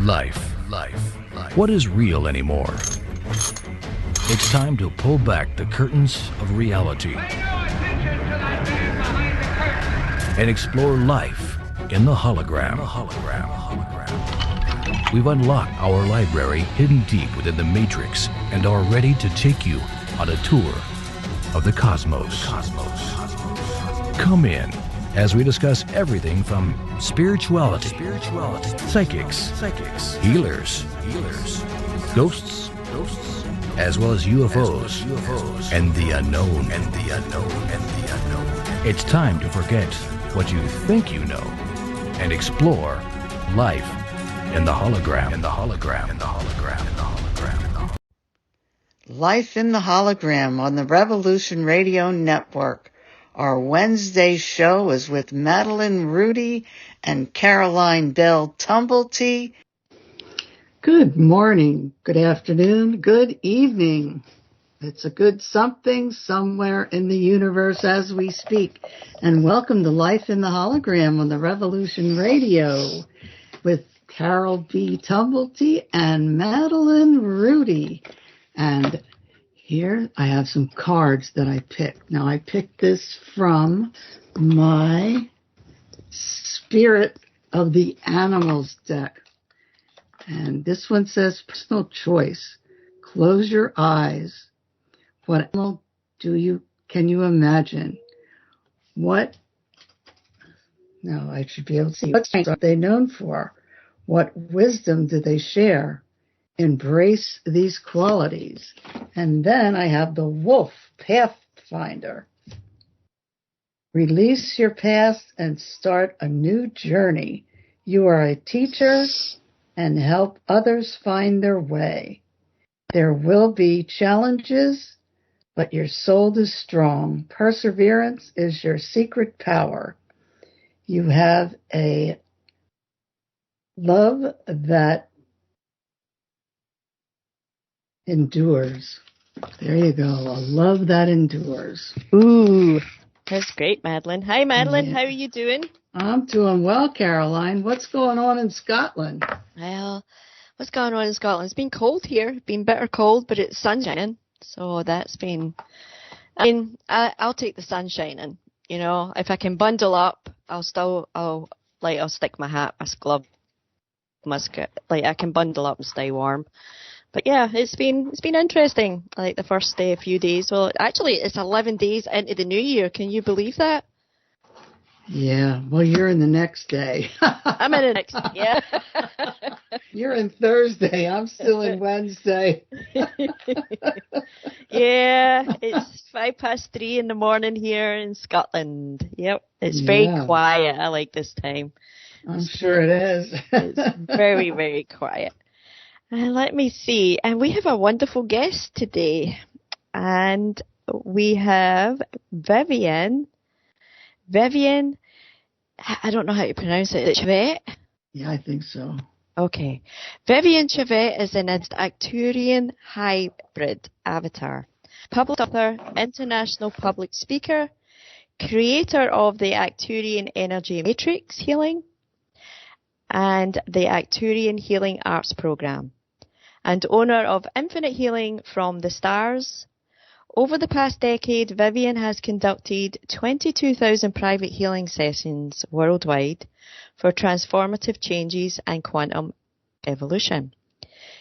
Life. What is real anymore? It's time to pull back the curtains of reality and explore life in the hologram. We've unlocked our library hidden deep within the Matrix and are ready to take you on a tour of the cosmos. Come in as we discuss everything from spirituality, psychics, healers, ghosts, as well as UFOs, and the unknown. It's time to forget what you think you know and explore life in the hologram. Life in the Hologram on the Revolution Radio Network. Our Wednesday show is with Madeline Rudy and Caroline Bell Tumblety. Good morning, good afternoon, good evening. It's a good something somewhere in the universe as we speak. And welcome to Life in the Hologram on the Revolution Radio with Carol B. Tumblety and Madeline Rudy. And here I have some cards that I picked. Now I picked this from my Spirit of the Animals deck. And this one says personal choice. Close your eyes. What animal can you imagine? I should be able to see. What strengths are they known for? What wisdom do they share? Embrace these qualities. And then I have the Wolf Pathfinder. Release your past and start a new journey. You are a teacher and help others find their way. There will be challenges, but your soul is strong. Perseverance is your secret power. You have a love that endures. There you go. A love that endures. Ooh, that's great, Madeline. Hi, Madeline. Yeah. How are you doing? I'm doing well, Caroline. What's going on in Scotland? Well, what's going on in Scotland? It's been cold here. It's been bitter cold, but it's sun shining. So that's been... I'll take the sun shining. You know, if I can bundle up, I'll stick my hat, my glove, my skirt. I can bundle up and stay warm. But yeah, it's been interesting. Like the first few days. Well, actually, it's 11 days into the new year. Can you believe that? Yeah. Well, you're in the next day. I'm in the next. Yeah. You're in Thursday. I'm still in Wednesday. Yeah, it's 3:05 in the morning here in Scotland. Yep, it's very quiet. I like this time. I'm sure it is. It's very, very quiet. And let me see. And we have a wonderful guest today. And we have Vivian, I don't know how to pronounce it. Chevette? Yeah, I think so. Okay. Vivian Chevette is an Arcturian hybrid avatar, public author, international public speaker, creator of the Arcturian Energy Matrix Healing and the Arcturian Healing Arts Program, and owner of Infinite Healing from the Stars. Over the past decade, Vivian has conducted 22,000 private healing sessions worldwide for transformative changes and quantum evolution.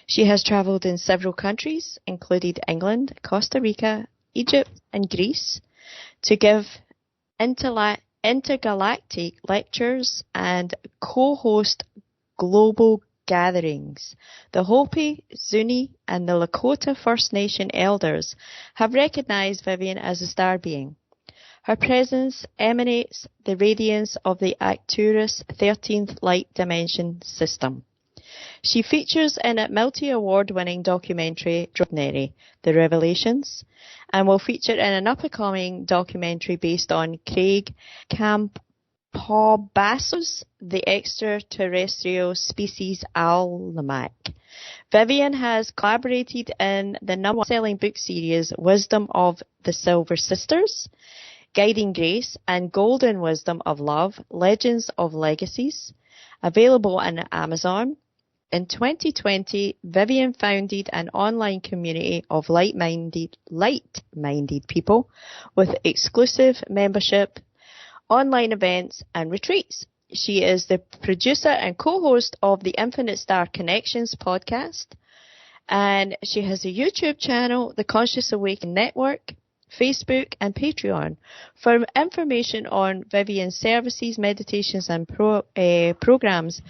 She has travelled in several countries, including England, Costa Rica, Egypt, and Greece, to give intergalactic lectures and co-host global gatherings. The Hopi, Zuni, and the Lakota First Nation elders have recognized Vivian as a star being. Her presence emanates the radiance of the Arcturus 13th light dimension system. She features in a multi-award-winning documentary, Extraordinary, The Revelations, and will feature in an up-and-coming documentary based on Craig Campobasso's The Extraterrestrial Species Almanac. Vivian has collaborated in the number-one-selling book series Wisdom of the Silver Sisters, Guiding Grace, and Golden Wisdom of Love, Legends of Legacies, available on Amazon, In 2020, Vivian founded an online community of like-minded people with exclusive membership, online events and retreats. She is the producer and co-host of the Infinite Star Connections podcast, and she has a YouTube channel, the Conscious Awakening Network, Facebook and Patreon. For information on Vivian's services, meditations and programs,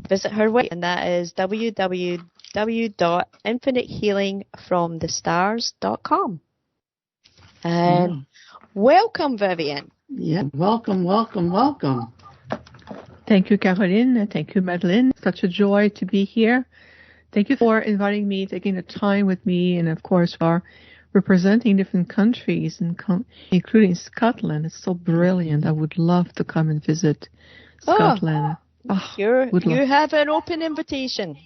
visit her website, and that is www.infinitehealingfromthestars.com. And welcome, Vivian. Yeah, welcome. Thank you, Caroline. Thank you, Madeline. Such a joy to be here. Thank you for inviting me, taking the time with me, and of course for representing different countries, including Scotland. It's so brilliant. I would love to come and visit Scotland. You have an open invitation.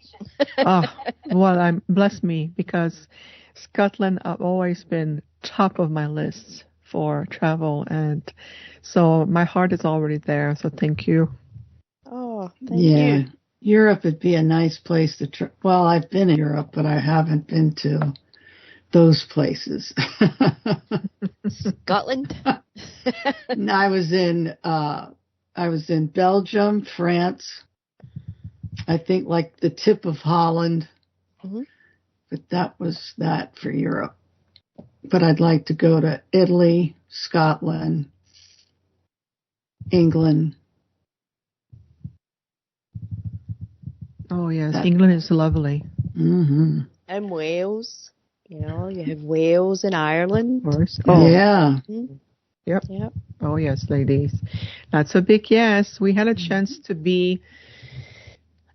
Well, bless me, because Scotland have always been top of my list for travel, and so my heart is already there. So thank you. Oh, thank you. Europe would be a nice place to well, I've been in Europe, but I haven't been to those places. Scotland? No, I was in Belgium, France, I think like the tip of Holland. Mm-hmm. But that was that for Europe. But I'd like to go to Italy, Scotland, England. Oh, yes. England is lovely. Mm-hmm. And Wales. You know, you have Wales and Ireland. Of course. Oh. Yeah. Mm-hmm. Yep. Oh, yes, ladies. That's a big yes. We had a chance to be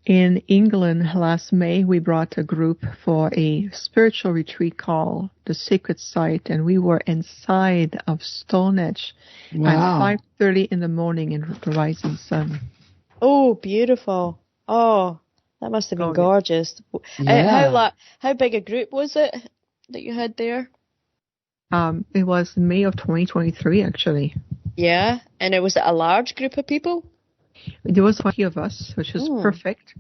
in England last May. We brought a group for a spiritual retreat called The Sacred Site, and we were inside of Stonehenge at 5:30 in the morning in the rising sun. Oh, beautiful. Oh, that must have been gorgeous. Yeah. How big a group was it that you had there? It was May of 2023, actually. Yeah, and it was a large group of people? There was 40 of us, which is perfect,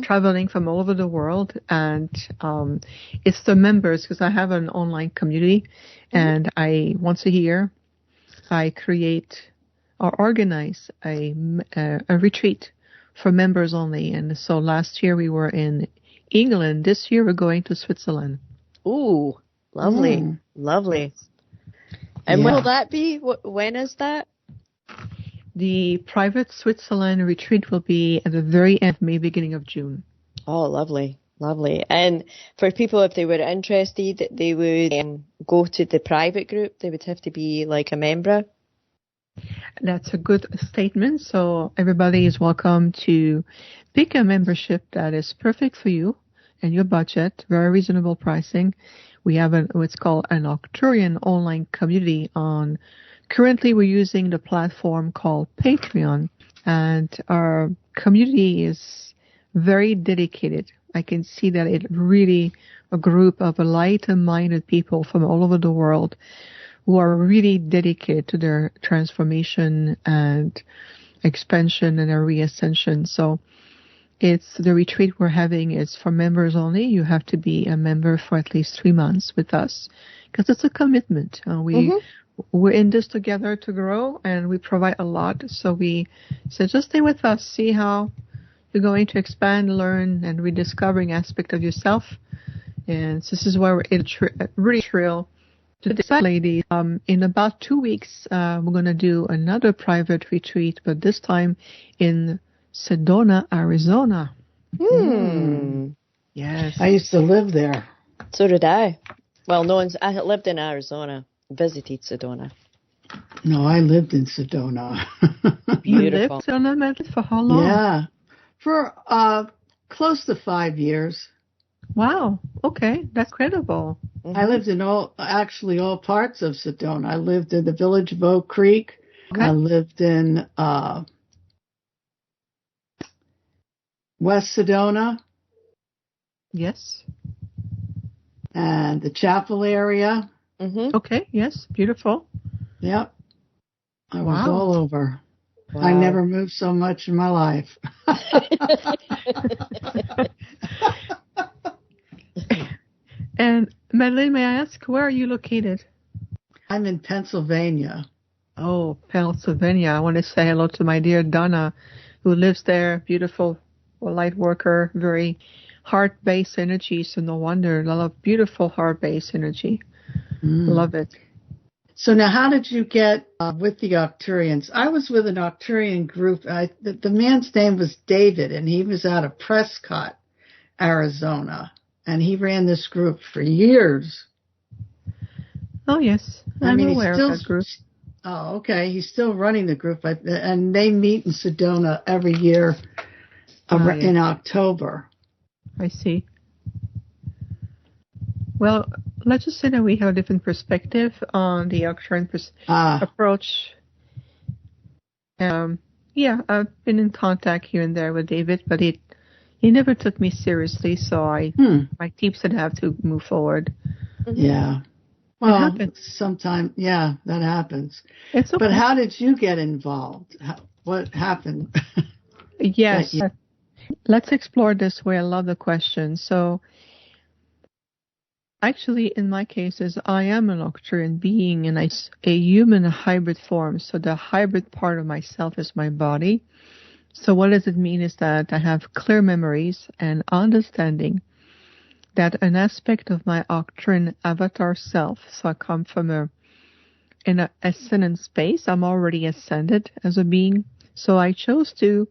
traveling from all over the world. And it's the members, because I have an online community, and once a year, I create or organize a retreat for members only. And so last year we were in England. This year we're going to Switzerland. Ooh, lovely, lovely. And when will that be? When is that? The private Switzerland retreat will be at the very end of May, beginning of June. Oh, lovely, lovely. And for people, if they were interested, they would go to the private group. They would have to be like a member. That's a good statement. So everybody is welcome to pick a membership that is perfect for you and your budget, very reasonable pricing. We have what's called an Arcturian online community on. Currently, we're using the platform called Patreon, and our community is very dedicated. I can see that it really a group of light-minded people from all over the world who are really dedicated to their transformation and expansion and their reascension. So it's the retreat we're having is for members only. You have to be a member for at least 3 months with us, because it's a commitment. We're in this together to grow, and we provide a lot. So we said, just stay with us, see how you're going to expand, learn, and rediscovering aspect of yourself. And this is why we're really thrilled to decide, ladies. In about 2 weeks, we're going to do another private retreat, but this time in Sedona, Arizona. Yes. I used to live there. So did I. Well, I lived in Arizona. Visited Sedona. No, I lived in Sedona. You lived in Sedona for how long? Yeah, for close to 5 years. Wow. Okay, that's credible. I lived in all parts of Sedona. I lived in the village of Oak Creek. Okay. I lived in West Sedona. Yes. And the Chapel area. Okay, yes, beautiful. Yep. I was all over. I Wow. never moved so much in my life. And Madeline, may I ask, where are you located? I'm in Pennsylvania. Oh, Pennsylvania. I want to say hello to my dear Donna, who lives there. Beautiful light worker, very heart-based energy. So no wonder, a lot of beautiful heart-based energy. Love it. So now, how did you get with the Octurians? I was with an Octurian group. The man's name was David, and he was out of Prescott, Arizona, and he ran this group for years. Oh, yes. I'm aware of that group. Oh, okay. He's still running the group, and they meet in Sedona every year in October. I see. Well, let's just say that we have a different perspective on the Octurian approach. Yeah, I've been in contact here and there with David, but he never took me seriously, so my team said I have to move forward. Yeah. Well, sometimes, that happens. It's okay. But how did you get involved? What happened? Yes. Let's explore this way. I love the question. So, actually, in my cases, I am an Octurian being in a human hybrid form. So the hybrid part of myself is my body. So what does it mean is that I have clear memories and understanding that an aspect of my Octurian avatar self, so I come from in an ascendant space. I'm already ascended as a being. So I chose to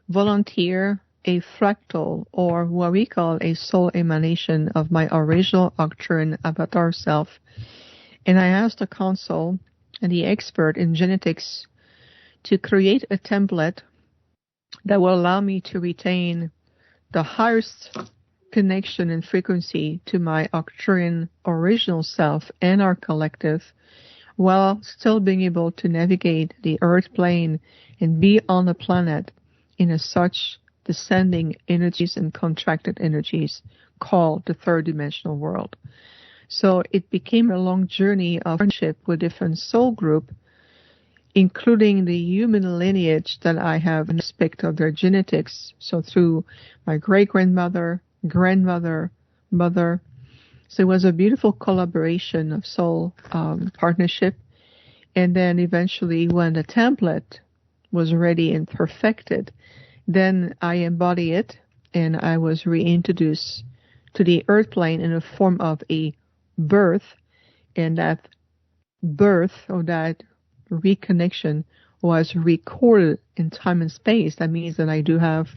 volunteer a fractal, or what we call a soul emanation of my original Octurian avatar self. And I asked the council and the expert in genetics to create a template that will allow me to retain the highest connection and frequency to my Octurian original self and our collective, while still being able to navigate the earth plane and be on the planet in such descending energies and contracted energies called the third dimensional world. So it became a long journey of friendship with different soul groups, including the human lineage that I have an aspect of their genetics. So through my great-grandmother, grandmother, mother. So it was a beautiful collaboration of soul partnership. And then eventually when the template was ready and perfected, then I embody it, and I was reintroduced to the earth plane in the form of a birth, and that birth, or that reconnection, was recorded in time and space. That means that I do have,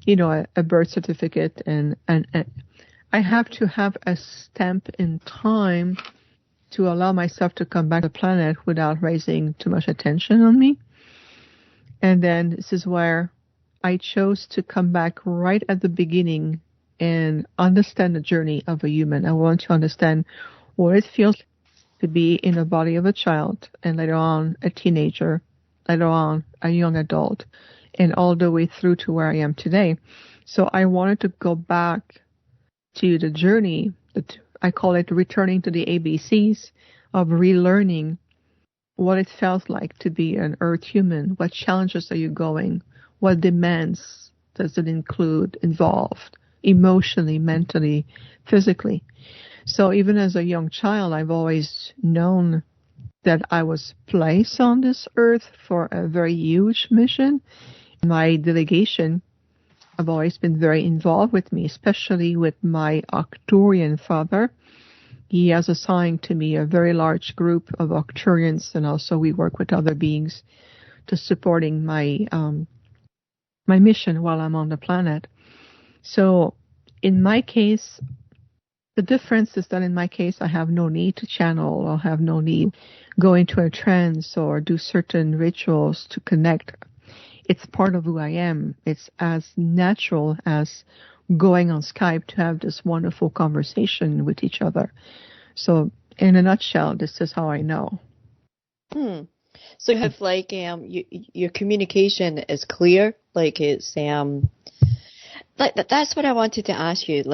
a birth certificate, and I have to have a stamp in time to allow myself to come back to the planet without raising too much attention on me. And then this is where I chose to come back right at the beginning and understand the journey of a human. I want to understand what it feels to be in the body of a child, and later on a teenager, later on a young adult, and all the way through to where I am today. So I wanted to go back to the journey that I call it returning to the ABCs of relearning what it felt like to be an earth human. What challenges are you going? What demands does it involve emotionally, mentally, physically? So even as a young child, I've always known that I was placed on this earth for a very huge mission. My delegation have always been very involved with me, especially with my Arcturian father. He has assigned to me a very large group of Arcturians, and also we work with other beings to supporting my mission while I'm on the planet. So in my case, the difference is that in my case, I have no need to channel, or have no need go into a trance or do certain rituals to connect. It's part of who I am. It's as natural as going on Skype to have this wonderful conversation with each other. So in a nutshell, this is how I know. So you have your communication is clear, it's that's what I wanted to ask you.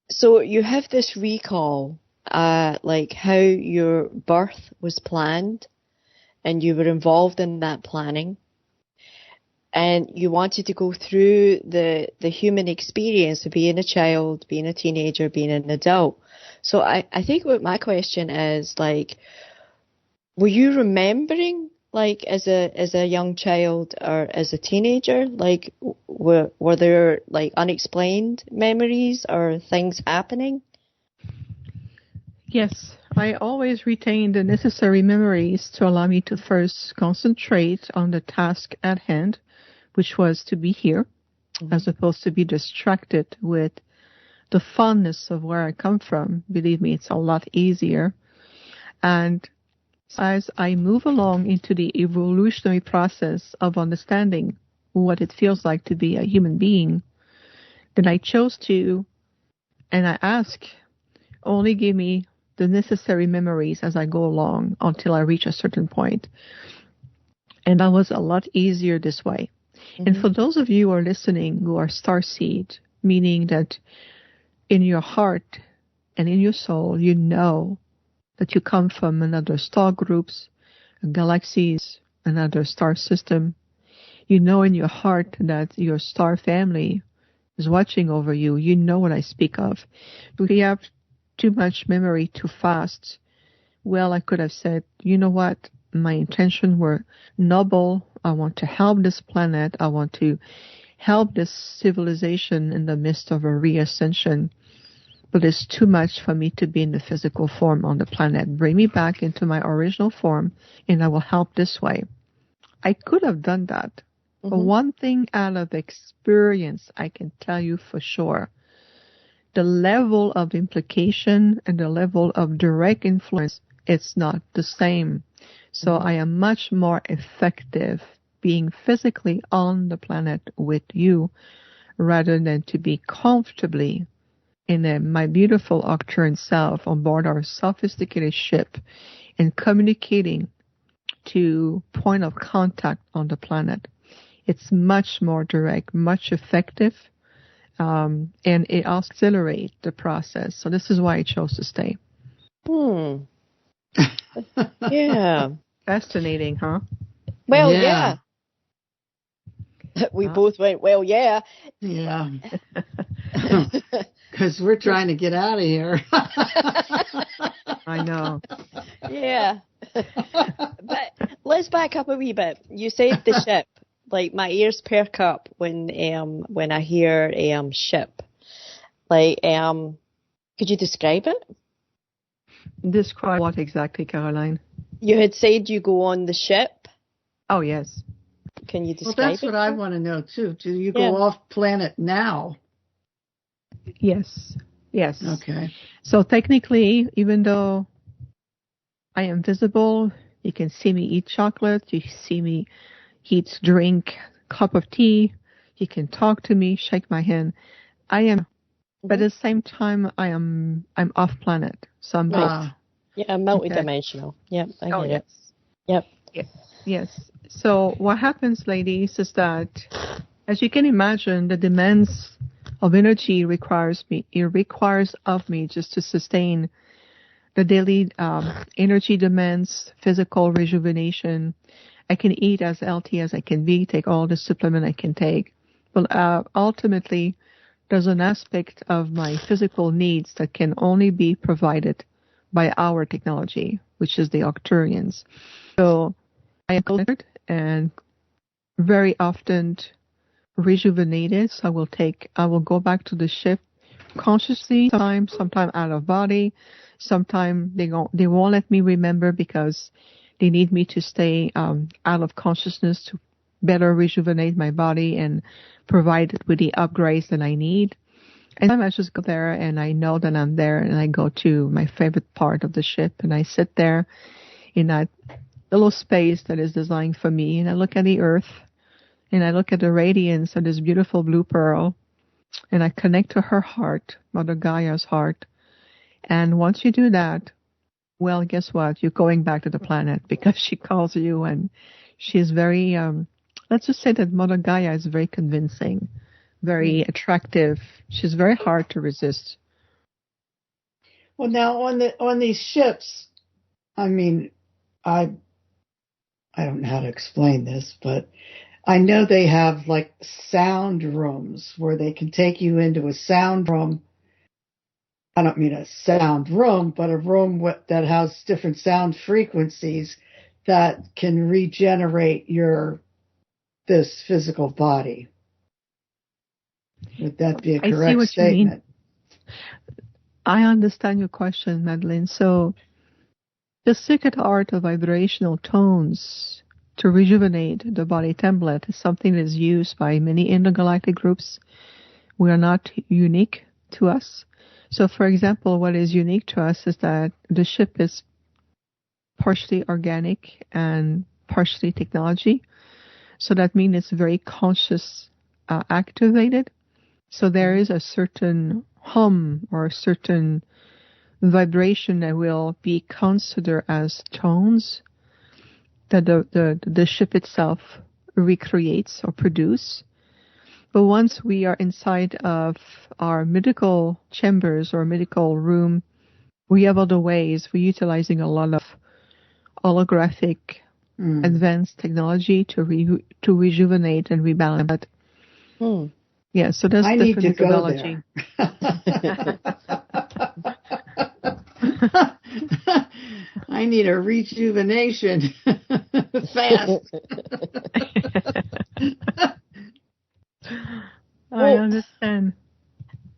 So you have this recall, how your birth was planned, and you were involved in that planning, and you wanted to go through the human experience of being a child, being a teenager, being an adult. So I think what my question is, like, were you remembering, like, as a young child or as a teenager, like, were there, like, unexplained memories or things happening? Yes, I always retain the necessary memories to allow me to first concentrate on the task at hand, which was to be here, as opposed to be distracted with the fondness of where I come from. Believe me, it's a lot easier. And as I move along into the evolutionary process of understanding what it feels like to be a human being, then I chose to, and I ask, only give me the necessary memories as I go along until I reach a certain point. And that was a lot easier this way. And for those of you who are listening who are starseed, meaning that in your heart and in your soul, you know that you come from another star groups, galaxies, another star system. You know in your heart that your star family is watching over you. You know what I speak of. If you have too much memory too fast, well, I could have said, you know what? My intentions were noble. I want to help this planet. I want to help this civilization in the midst of a reascension. But it's too much for me to be in the physical form on the planet. Bring me back into my original form, and I will help this way. I could have done that. But one thing out of experience, I can tell you for sure, the level of implication and the level of direct influence, it's not the same. So I am much more effective being physically on the planet with you rather than to be comfortably in my beautiful Arcturian self on board our sophisticated ship and communicating to point of contact on the planet. It's much more direct, much effective, and it accelerates the process. So this is why I chose to stay. Yeah. Fascinating, huh? Well, yeah. We both went, well, yeah. Yeah. Because we're trying to get out of here. I know. Yeah. But let's back up a wee bit. You said the ship. Like, my ears perk up when I hear ship. Like, could you describe it? Describe what exactly, Caroline? You had said you go on the ship. Oh, yes. Can you describe it? Well, that's what I want to know, too. Do you go off planet now? Yes. Yes. Okay. So technically, even though I am visible, you can see me eat chocolate, you see me eat, drink, cup of tea, you can talk to me, shake my hand. I am, but at the same time, I'm off planet. So I'm both. Yeah, multidimensional. Yep, I get it. Yep. Yes. So what happens, ladies, is that, as you can imagine, the demands of energy requires of me just to sustain the daily energy demands, physical rejuvenation. I can eat as healthy as I can be, take all the supplement I can take. But ultimately, there's an aspect of my physical needs that can only be provided by our technology, which is the Arcturians. So I am cultured and very often rejuvenated. So I will go back to the ship consciously, sometime out of body. Sometimes they won't let me remember because they need me to stay out of consciousness to better rejuvenate my body and provide it with the upgrades that I need. And I just go there and I know that I'm there, and I go to my favorite part of the ship and I sit there in that little space that is designed for me, and I look at the earth and I look at the radiance of this beautiful blue pearl, and I connect to her heart, Mother Gaia's heart. And once you do that, well, guess what? You're going back to the planet because she calls you, and she's very, let's just say that Mother Gaia is very convincing, very attractive. She's very hard to resist. Well, now on these ships, I mean, I don't know how to explain this, but I know they have like sound rooms where they can take you into a sound room. I don't mean a sound room, but a room that has different sound frequencies that can regenerate this physical body. Would that be a correct I see what statement? you mean. I understand your question, Madeline. So the secret art of vibrational tones to rejuvenate the body template is something that is used by many intergalactic groups. We are not unique to us. So, for example, what is unique to us is that the ship is partially organic and partially technology. So that means it's very conscious activated. So there is a certain hum or a certain vibration that will be considered as tones that the ship itself recreates or produce. But once we are inside of our medical chambers or medical room, we have other ways. We're utilizing a lot of holographic advanced technology to rejuvenate and rebalance. Yeah, so that's different methodology. I need a rejuvenation fast. I understand.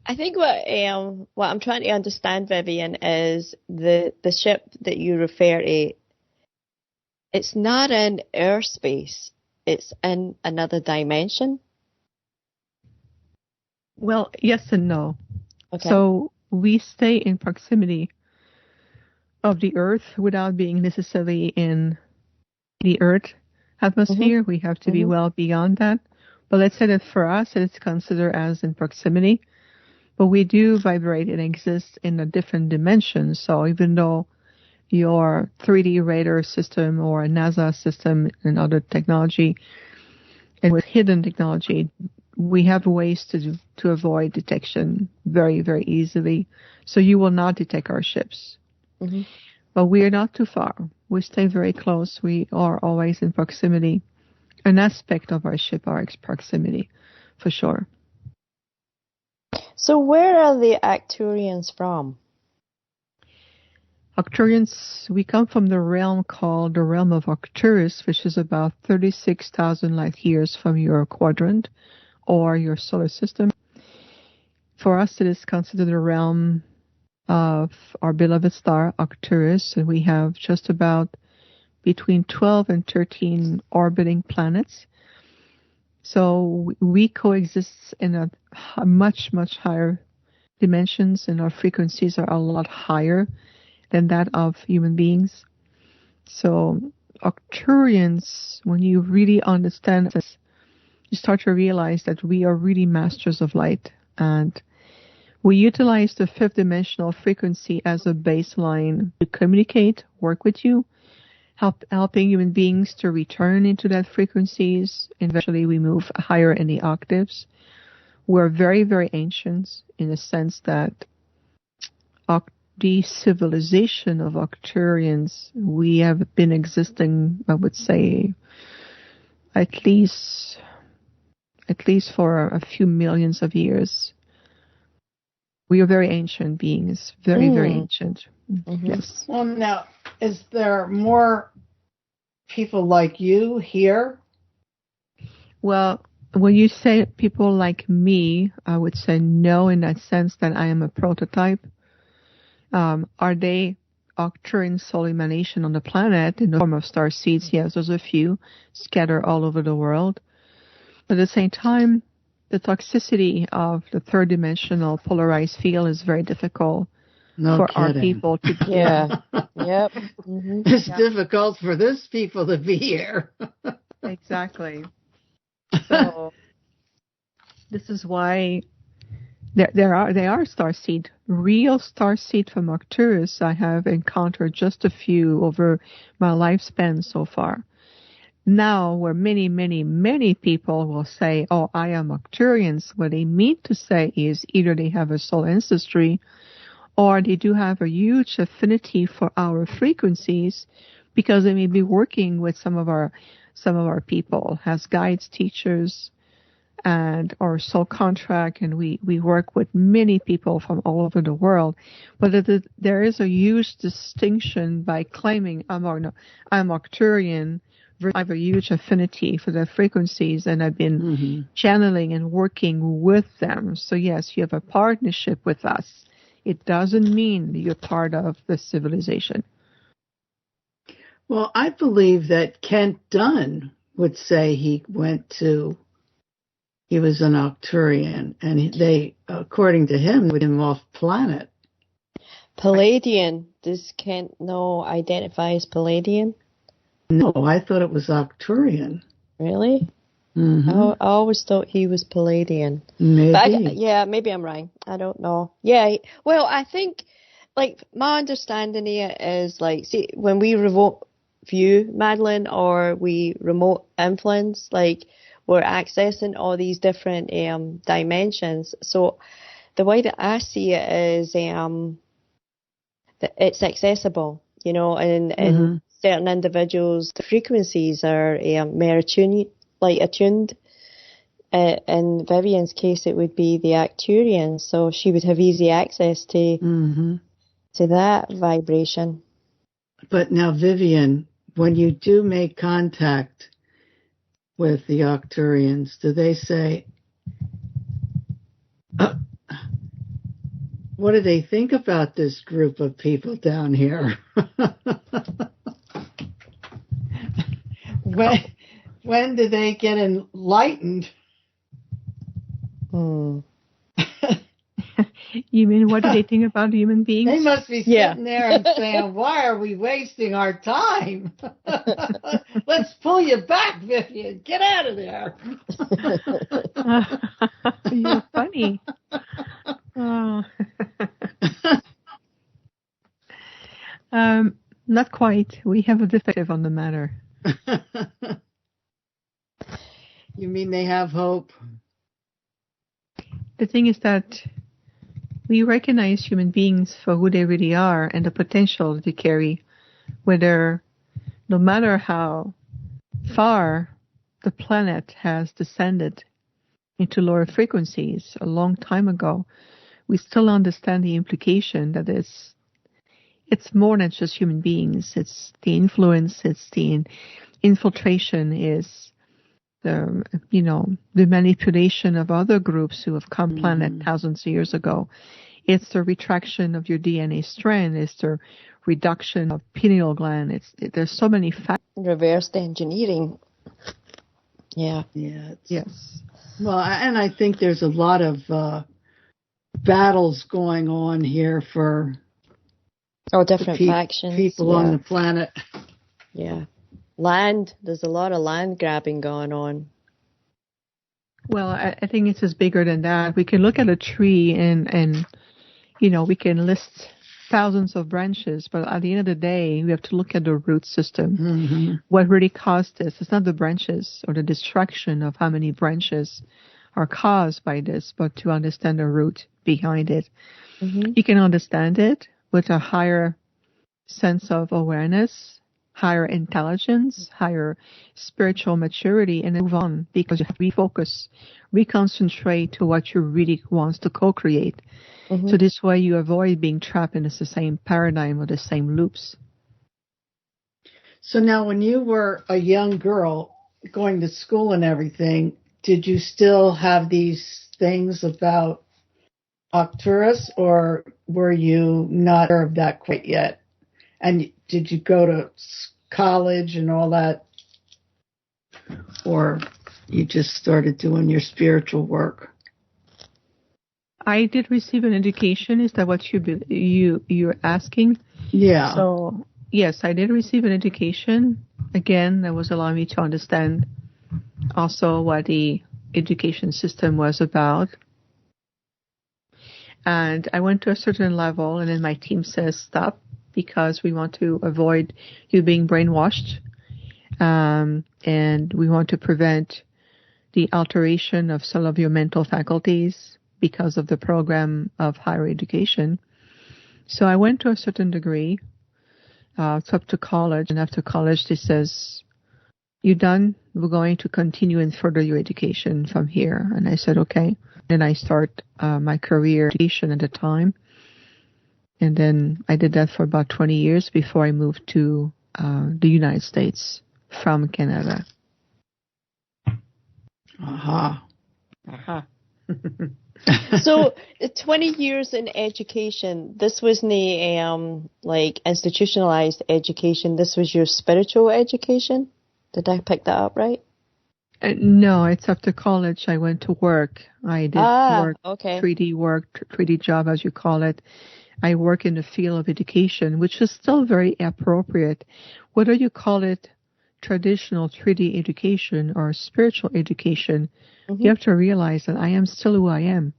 I think what I'm trying to understand, Vivian, is the ship that you refer to. It's not in airspace. It's in another dimension. Well, yes and no. Okay. So we stay in proximity of the Earth without being necessarily in the Earth atmosphere. We have to be well beyond that. But let's say that for us, it's considered as in proximity. But we do vibrate and exist in a different dimension. So even though your 3D radar system or a NASA system and other technology, and with hidden technology, we have ways to avoid detection very, very easily. So you will not detect our ships. But we are not too far. We stay very close. We are always in proximity. An aspect of our ship are proximity, for sure. So where are the Arcturians from? Arcturians, we come from the realm called the realm of Arcturus, which is about 36,000 light years from your quadrant or your solar system. For us, it is considered the realm of our beloved star, Arcturus, and we have just about between 12 and 13 orbiting planets. So we coexist in a much, much higher dimensions, and our frequencies are a lot higher than that of human beings. So Arcturians, when you really understand this, you start to realize that we are really masters of light, and we utilize the fifth dimensional frequency as a baseline to communicate, work with you, helping human beings to return into that frequencies. Eventually we move higher in the octaves. We're very, very ancient in the sense that the civilization of Arcturians, we have been existing, I would say, at least for a few millions of years. We are very ancient beings, very, very ancient. Yes. Well, now, is there more people like you here? Well, when you say people like me, I would say no, in that sense that I am a prototype. Are they Arcturian soul emanation on the planet in the form of star seeds? Yes, there's a few scattered all over the world. But at the same time, the toxicity of the third dimensional polarized field is very difficult our people to be. Yeah. Yep. It's difficult for this people to be here. Exactly. So this is why they are starseed, real starseed from Arcturus. I have encountered just a few over my lifespan so far. Now, where many, many, many people will say, "Oh, I am Arcturians," what they mean to say is either they have a soul ancestry, or they do have a huge affinity for our frequencies, because they may be working with some of our people as guides, teachers, and or sole contract, and we work with many people from all over the world. But there is a huge distinction by claiming I'm Arcturian. I have a huge affinity for the frequencies, and I've been channeling and working with them. So yes, you have a partnership with us. It doesn't mean you're part of the civilization. Well, I believe that Kent Dunn would say he was an Arcturian, and they, according to him, would him off planet. Palladian. Does Kent identify as Palladian? No, I thought it was Arcturian. Really? Mm-hmm. I always thought he was Palladian. Maybe. But maybe I'm wrong. I don't know. Yeah, well, I think, like, my understanding here is, like, see, when we remote view, Madeline, or we remote influence, like, we're accessing all these different dimensions. So the way that I see it is that it's accessible, and certain individuals, the frequencies are more attuned. In Vivian's case, it would be the Arcturian, so she would have easy access to that vibration. But now, Vivian, when you do make contact with the Arcturians, do they say, what do they think about this group of people down here? When do they get enlightened? You mean, what do they think about human beings? They must be sitting there and saying, why are we wasting our time? Let's pull you back, Vivian. Get out of there. You're funny. Not quite. We have a detective on the matter. You mean they have hope? The thing is that we recognize human beings for who they really are and the potential they carry, whether, no matter how far the planet has descended into lower frequencies a long time ago, we still understand the implication that it's more than just human beings. It's the influence, it's the infiltration, is the manipulation of other groups who have come planet thousands of years ago. It's the retraction of your DNA strand. It's the reduction of pineal gland. There's so many factors. Reverse engineering. Yeah. Yeah. Yes. Well, and I think there's a lot of battles going on here for different factions. People on the planet. Yeah. Land. There's a lot of land grabbing going on. Well, I think it's just bigger than that. We can look at a tree and we can list thousands of branches, but at the end of the day, we have to look at the root system. What really caused this? It's not the branches or the destruction of how many branches are caused by this, but to understand the root behind it. You can understand it with a higher sense of awareness, higher intelligence, higher spiritual maturity, and then move on, because you have to refocus, reconcentrate to what you really want to co-create. So this way you avoid being trapped in the same paradigm or the same loops. So now when you were a young girl going to school and everything, did you still have these things about Arcturus, or were you not aware of that quite yet? And did you go to college and all that, or you just started doing your spiritual work? I did receive an education. Is that what you're asking? Yeah. So yes, I did receive an education. Again, that was allowing me to understand also what the education system was about. And I went to a certain level, and then my team says stop, because we want to avoid you being brainwashed, and we want to prevent the alteration of some of your mental faculties because of the program of higher education. So I went to a certain degree. It's up to college, and after college, they says, "You done? We're going to continue and further your education from here." And I said, "Okay." Then I start my career education at the time, and then I did that for about 20 years before I moved to the United States from Canada. Aha. Aha. So, 20 years in education, this wasn't like institutionalized education. This was your spiritual education? Did I pick that up right? No, it's up to college. I went to work. I did work, okay. 3D work, 3D job, as you call it. I work in the field of education, which is still very appropriate. Whether you call it traditional 3D education or spiritual education, you have to realize that I am still who I am.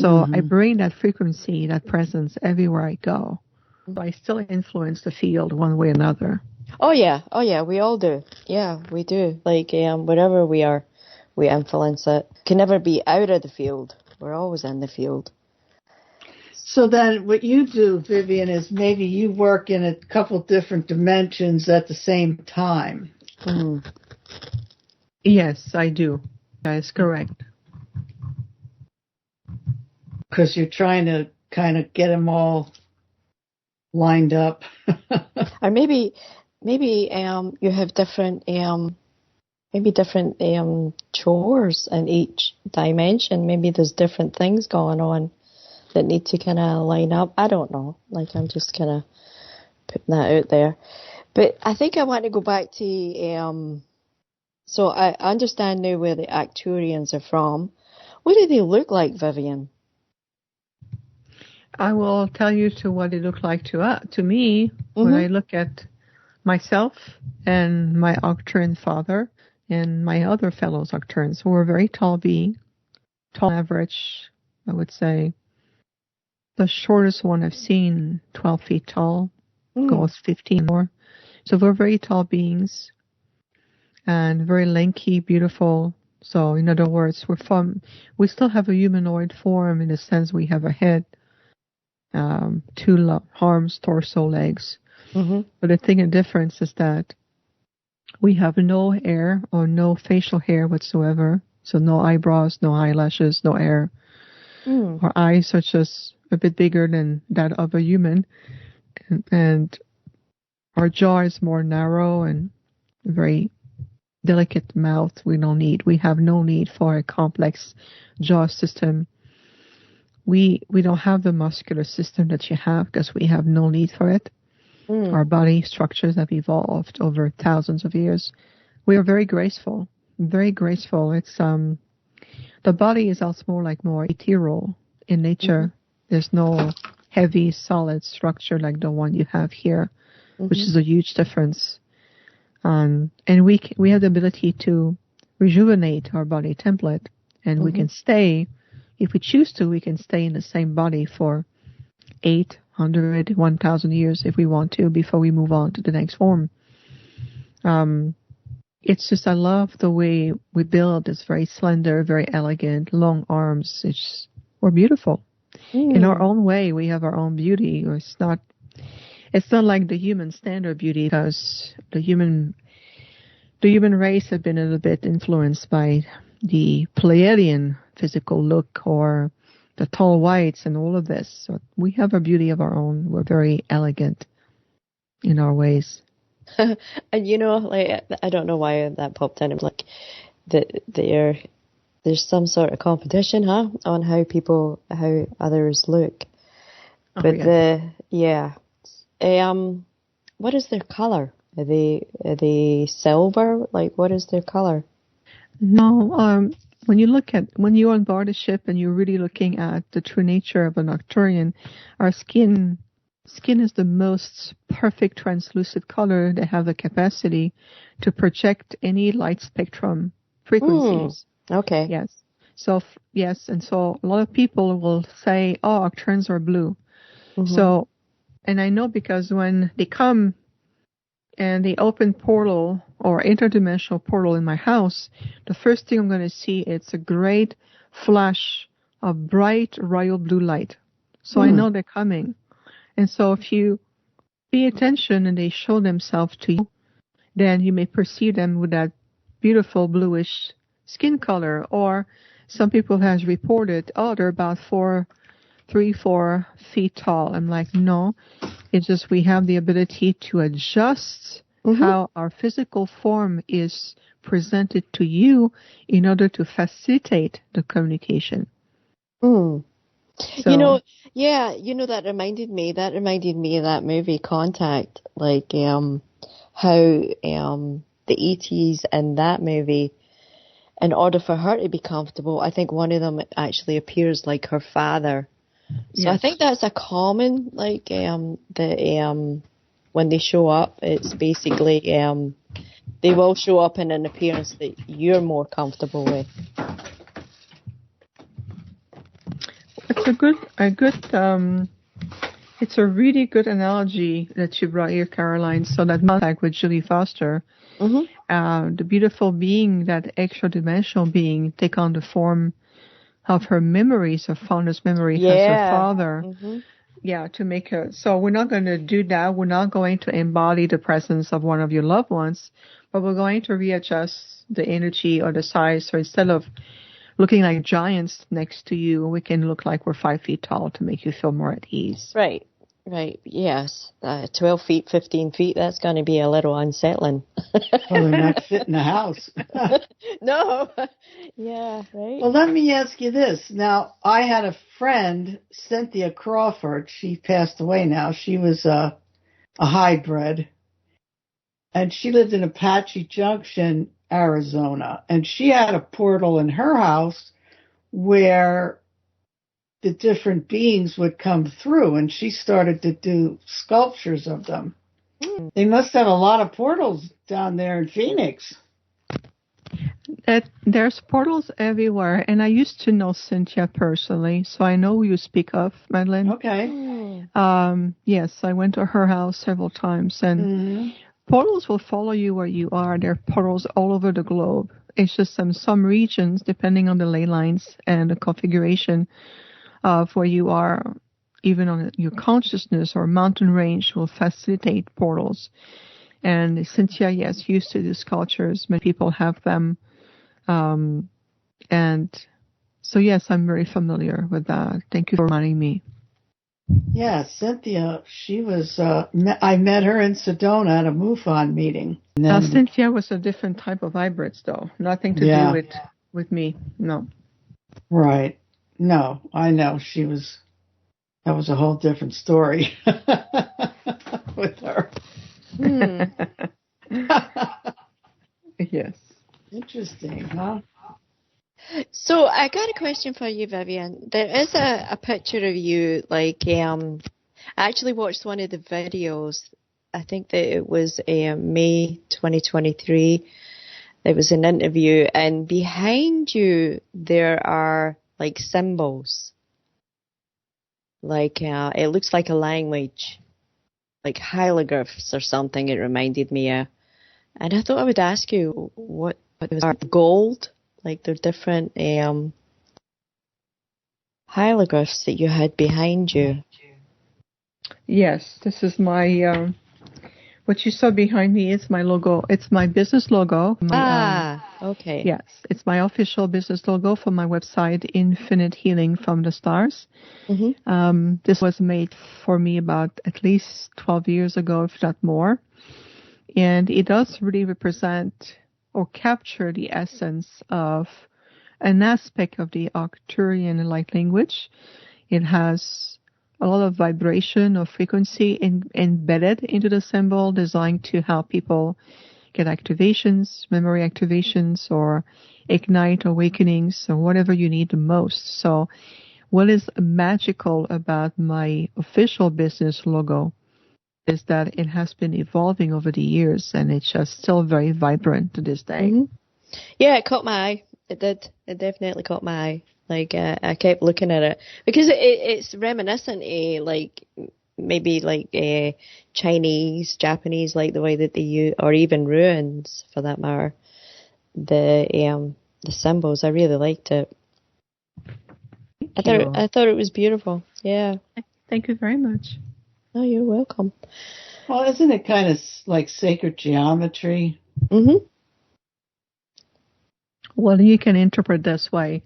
So I bring that frequency, that presence everywhere I go. So I still influence the field one way or another. Oh yeah, we all do. Yeah, we do. Like, wherever we are, we influence it. Can never be out of the field. We're always in the field. So then what you do, Vivian, is maybe you work in a couple different dimensions at the same time. Yes, I do. That is correct. Because you're trying to kind of get them all lined up. Or maybe you have different chores in each dimension. Maybe there's different things going on that need to kind of line up. I don't know. Like, I'm just kind of putting that out there. But I think I want to go back to, so I understand now where the Arcturians are from. What do they look like, Vivian? I will tell you to what it looked like to me when I look at myself and my Arcturian father and my other fellows Arcturians, who are very tall beings, tall average, I would say. The shortest one I've seen, 12 feet tall, goes 15 more. So we're very tall beings and very lanky, beautiful. So in other words, we still have a humanoid form in the sense we have a head, 2 arms, torso, legs. But the thing of difference is that we have no hair or no facial hair whatsoever. So no eyebrows, no eyelashes, no hair. Our eyes are just a bit bigger than that of a human. And our jaw is more narrow and very delicate mouth. We have no need for a complex jaw system. We don't have the muscular system that you have because we have no need for it. Our body structures have evolved over thousands of years. We are very graceful, very graceful. It's the body is also more ethereal in nature. There's no heavy, solid structure like the one you have here, which is a huge difference. And we have the ability to rejuvenate our body template, and we can stay, if we choose to, we can stay in the same body for 800, 1,000 years if we want to before we move on to the next form. It's just, I love the way we build. It's very slender, very elegant, long arms. We're beautiful. In our own way, we have our own beauty. It's not like the human standard beauty, because the human race have been a little bit influenced by the Pleiadian physical look or the tall whites and all of this. So we have a beauty of our own. We're very elegant in our ways. And like, I don't know why that popped in. Like, there's some sort of competition, on how others look. But what is their color? Are they silver? Like, what is their color? No, when you're on board a ship and you're really looking at the true nature of an Arcturian, our skin is the most perfect translucent color. They have the capacity to project any light spectrum frequencies. Okay. Yes. So yes, and so a lot of people will say, "Oh, Arcturians are blue." So, and I know because when they come and they open portal or interdimensional portal in my house, the first thing I'm going to see, it's a great flash of bright royal blue light. So I know they're coming. And so if you pay attention and they show themselves to you, then you may perceive them with that beautiful bluish skin color. Or some people has reported, oh, they're about 3-4 feet tall. I'm like, no, it's just we have the ability to adjust how our physical form is presented to you in order to facilitate the communication. Mm. So, that reminded me of that movie Contact, like how the ETs in that movie, in order for her to be comfortable, I think one of them actually appears like her father. So yes. I think that's a common, like, when they show up, it's basically, they will show up in an appearance that you're more comfortable with. It's a really good analogy that you brought here, Caroline. So that contact with Julie Foster, the beautiful being, that extra dimensional being, take on the form of her memories, her fondest memory as her father. To make her. So we're not going to do that. We're not going to embody the presence of one of your loved ones, but we're going to readjust the energy or the size. So instead of looking like giants next to you, we can look like we're 5 feet tall to make you feel more at ease. Right. Yes. 12 feet, 15 feet, that's going to be a little unsettling. Well, they're not fit in the house. No. Yeah, right. Well, let me ask you this. Now, I had a friend, Cynthia Crawford. She passed away now. She was a hybrid. And she lived in Apache Junction, Arizona. And she had a portal in her house where the different beings would come through, and she started to do sculptures of them. They must have a lot of portals down there in Phoenix. There's portals everywhere, and I used to know Cynthia personally, so I know who you speak of, Madeleine. Okay. Yes, I went to her house several times, and portals will follow you where you are. There are portals all over the globe. It's just some regions, depending on the ley lines and the configuration of where you are, even on your consciousness or mountain range, will facilitate portals. And Cynthia, yes, used to do sculptures. Many people have them. And so, yes, I'm very familiar with that. Thank you for reminding me. Yeah, Cynthia, she was, I met her in Sedona at a MUFON meeting. Cynthia was a different type of hybrids, though. Nothing to do with me, no. Right. No, I know. That was a whole different story with her. Yes. Interesting, huh? So I got a question for you, Vivian. There is a picture of you, like, I actually watched one of the videos. I think that it was May 2023. There was an interview, and behind you there are like symbols. Like, it looks like a language, like hieroglyphs or something, it reminded me of. And I thought I would ask you, what are gold? Like, they're different hieroglyphs that you had behind you. Yes, this is my, what you saw behind me is my logo. It's my business logo. Okay. Yes, it's my official business logo for my website, Infinite Healing from the Stars. This was made for me about at least 12 years ago, if not more. And it does really represent or capture the essence of an aspect of the Arcturian light language. It has a lot of vibration or frequency embedded into the symbol, designed to help people get activations, memory activations, or ignite awakenings, or whatever you need the most. So what is magical about my official business logo is that it has been evolving over the years, and it's just still very vibrant to this day. Yeah, it caught my eye. It did. It definitely caught my eye. Like, I kept looking at it because it's reminiscent of, like, maybe like Chinese, Japanese, like the way that they use, or even ruins for that matter. The symbols, I really liked it. I thought it was beautiful. Yeah. Thank you very much. Oh, you're welcome. Well, isn't it kind of like sacred geometry? Mm-hmm. Well, you can interpret this way.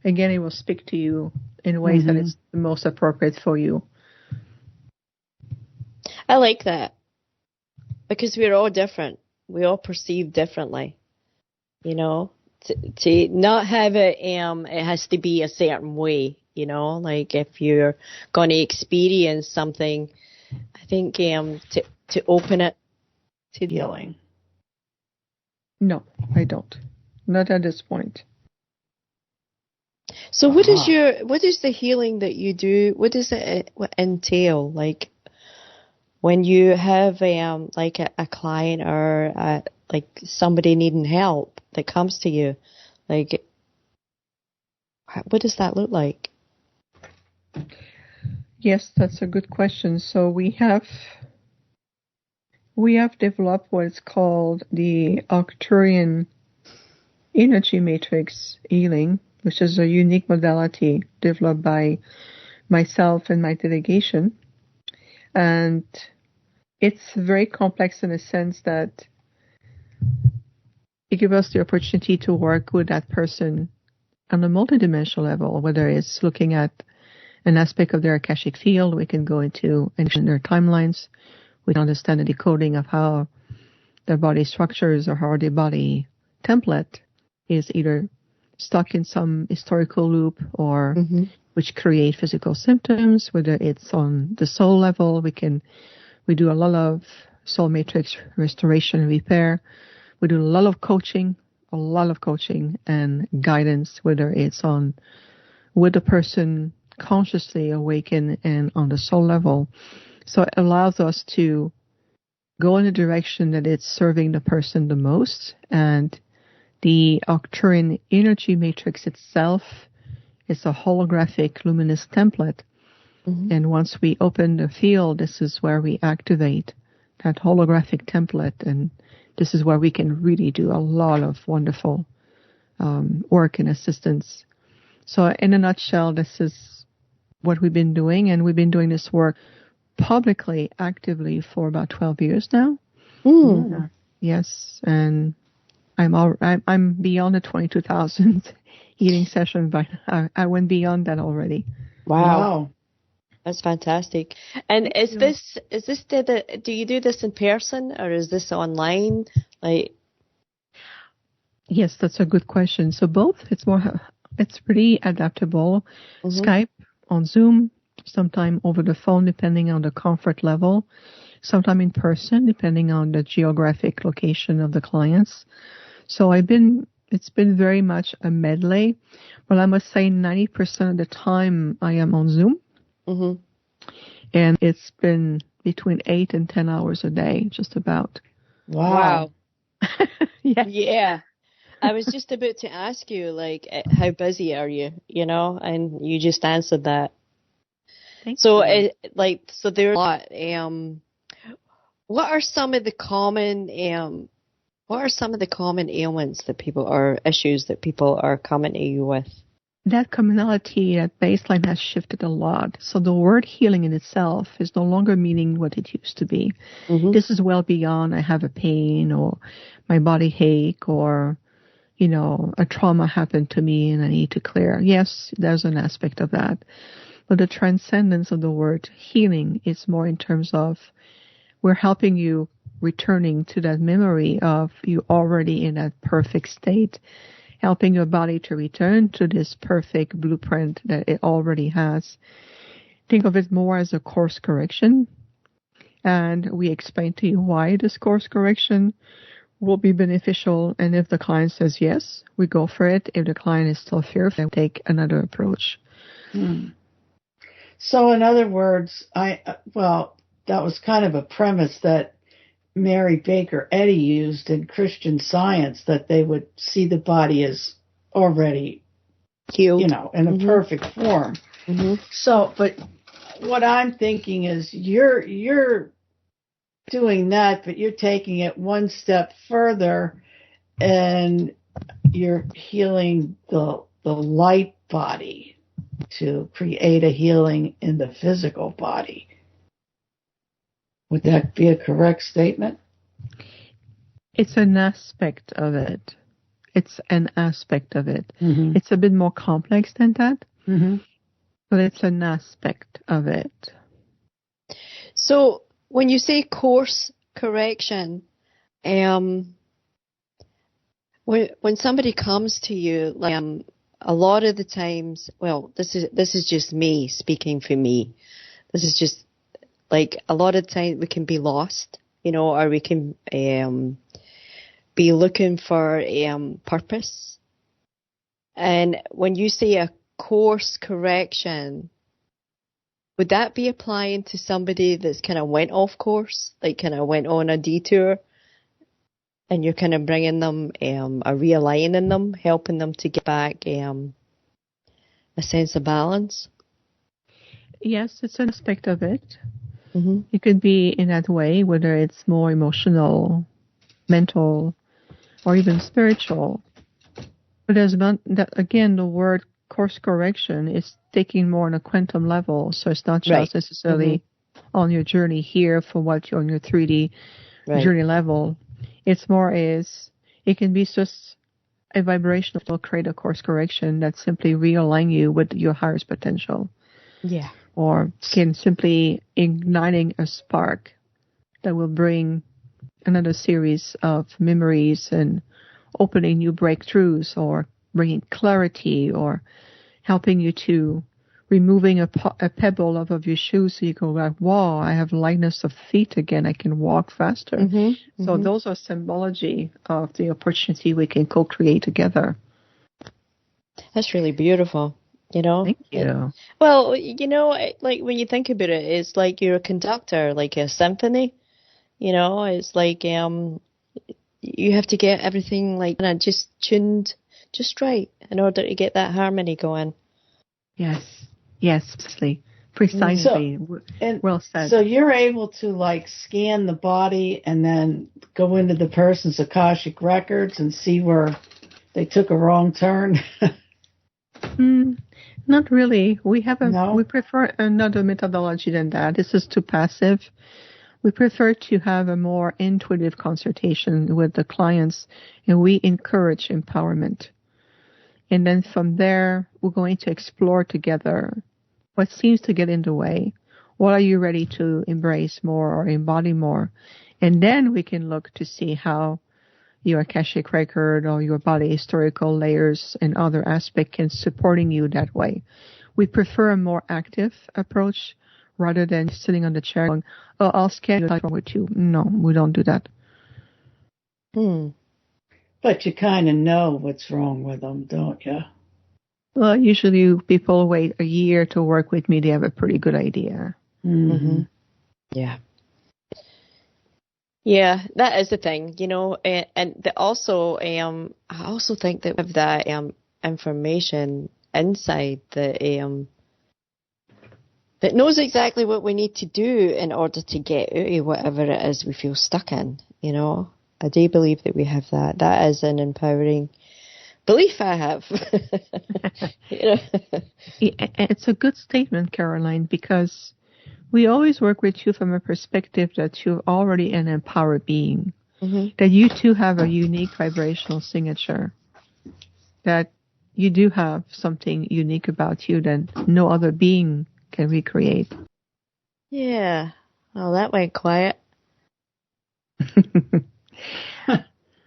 Again, it will speak to you in ways that it's the most appropriate for you. I like that because we're all different. We all perceive differently. You know, to not have it, it has to be a certain way. You know, like if you're going to experience something, I think to open it to Healing. No, I don't. Not at this point. So what is the healing that you do? What does it entail? Like when you have like a client or like somebody needing help that comes to you, like what does that look like? Yes, that's a good question. So we have developed what is called the Arcturian Energy Matrix Healing, which is a unique modality developed by myself and my delegation. And it's very complex in a sense that it gives us the opportunity to work with that person on a multidimensional level, whether it's looking at an aspect of their Akashic field, we can go into their timelines, we can understand the decoding of how their body structures or how their body template is either stuck in some historical loop or which create physical symptoms, whether it's on the soul level. We do a lot of soul matrix restoration and repair. We do a lot of coaching and guidance, whether it's on with the person consciously awaken and on the soul level. So it allows us to go in a direction that it's serving the person the most. And the Arcturian energy matrix itself is a holographic luminous template. And once we open the field, this is where we activate that holographic template. And this is where we can really do a lot of wonderful work and assistance. So in a nutshell, this is what we've been doing. And we've been doing this work publicly, actively for about 12 years now. Yes. And I'm beyond the 22,000 healing session, but I went beyond that already. Wow. That's fantastic. And do you do this in person or is this online? Like, yes, that's a good question. So both. It's pretty adaptable. Skype, on Zoom, sometime over the phone, depending on the comfort level, sometime in person, depending on the geographic location of the clients. So it's been very much a medley. Well, I must say 90% of the time I am on Zoom. And it's been between 8 and 10 hours a day, just about. Wow. Yeah. Yeah. I was just about to ask you, like, how busy are you, you know? And you just answered that. Thanks. So, so there's a lot. What are some of the common ailments that people or issues that people are coming to you with? That commonality, that baseline has shifted a lot. So the word healing in itself is no longer meaning what it used to be. This is well beyond I have a pain or my body ache or, you know, a trauma happened to me and I need to clear. Yes, there's an aspect of that. But the transcendence of the word healing is more in terms of we're helping you returning to that memory of you already in that perfect state, helping your body to return to this perfect blueprint that it already has. Think of it more as a course correction. And we explain to you why this course correction will be beneficial. And if the client says yes, we go for it. If the client is still fearful, we take another approach. So in other words, that was kind of a premise that Mary Baker Eddy used in Christian Science, that they would see the body as already healed, you know, in a perfect form. So, but what I'm thinking is you're doing that, but you're taking it one step further and you're healing the light body to create a healing in the physical body. Would that be a correct statement? It's an aspect of it. It's an aspect of it. Mm-hmm. It's a bit more complex than that, Mm-hmm. but it's an aspect of it. So when you say course correction, when somebody comes to you, like a lot of the times, well, this is just me speaking for me. This is just like a lot of the time we can be lost, or we can be looking for purpose. And when you say a course correction, would that be applying to somebody that's kind of went off course, like kind of went on a detour, and you're kind of bringing them, or realigning them, helping them to get back a sense of balance? Yes, it's an aspect of it. Mm-hmm. It could be in that way, whether it's more emotional, mental, or even spiritual. But again, the word course correction is taking more on a quantum level, so it's not just necessarily on your journey here for what you're on your 3D journey level. It's more it can be just a vibrational create a course correction that simply realign you with your highest potential. Yeah. Or can simply igniting a spark that will bring another series of memories and opening new breakthroughs, or bringing clarity, or helping you to removing a pebble off of your shoes so you go like, wow, I have lightness of feet again. I can walk faster. Mm-hmm. So those are symbology of the opportunity we can co-create together. That's really beautiful. Thank you. Well, like when you think about it, it's like you're a conductor, like a symphony. It's like you have to get everything like just tuned just right in order to get that harmony going. Yes, precisely. Well said. So you're able to like scan the body and then go into the person's Akashic records and see where they took a wrong turn. Not really. We prefer another methodology than that. This is too passive. We prefer to have a more intuitive consultation with the clients, and we encourage empowerment. And then from there, we're going to explore together what seems to get in the way. What are you ready to embrace more or embody more? And then we can look to see how your Akashic record or your body historical layers and other aspects can supporting you that way. We prefer a more active approach rather than sitting on the chair going, oh, I'll scan what's wrong with you. No, we don't do that. But you kind of know what's wrong with them, don't you? Well, usually people wait a year to work with me. They have a pretty good idea. Mm-hmm. Yeah. Yeah, that is the thing, and also, I also think that with that information inside that knows exactly what we need to do in order to get out of whatever it is we feel stuck in, I do believe that we have that. That is an empowering belief I have. It's a good statement, Caroline, because we always work with you from a perspective that you're already an empowered being, that you too have a unique vibrational signature, that you do have something unique about you that no other being can recreate. Yeah. Oh, that went quiet.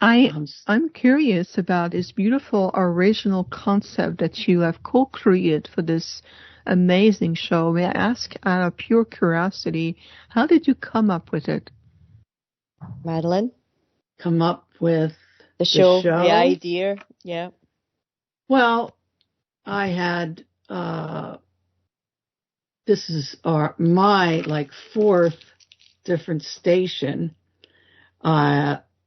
I'm curious about this beautiful original concept that you have co-created for this amazing show. May I ask, out of pure curiosity, how did you come up with it? Madeline? Come up with the show? The idea, yeah. Well, I had, this is my fourth different station.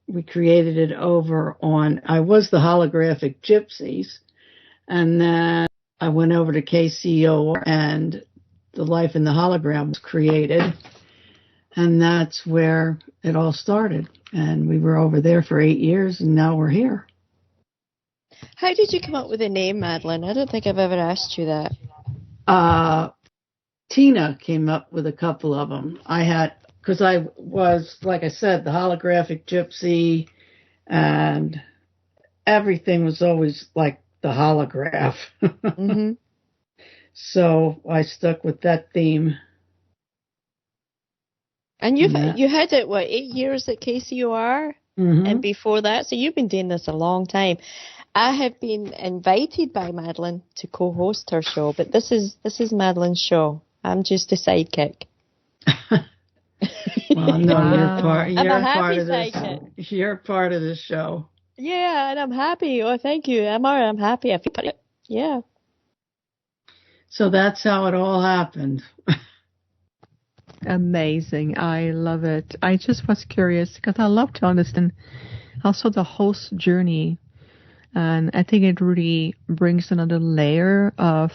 We created it over on, I was the Holographic Gypsies, and then I went over to KCO and the Life in the Hologram was created, and that's where it all started. And we were over there for 8 years, and now we're here. How did you come up with the name, Madeline? I don't think I've ever asked you that. Tina came up with a couple of them. I had because I was, like I said, the holographic gypsy, and everything was always like the holograph. Mm-hmm. So I stuck with that theme. And you had it, 8 years at KCOR? Mm-hmm. And before that, so you've been doing this a long time. I have been invited by Madeline to co-host her show, but this is Madeline's show. I'm just a sidekick. Well, no, I'm a happy part of this. sidekick. You're part of this show. Yeah, and I'm happy. Oh, thank you. I'm happy. I feel it. Yeah. So that's how it all happened. Amazing. I love it. I just was curious because I love to understand also the host journey. And I think it really brings another layer of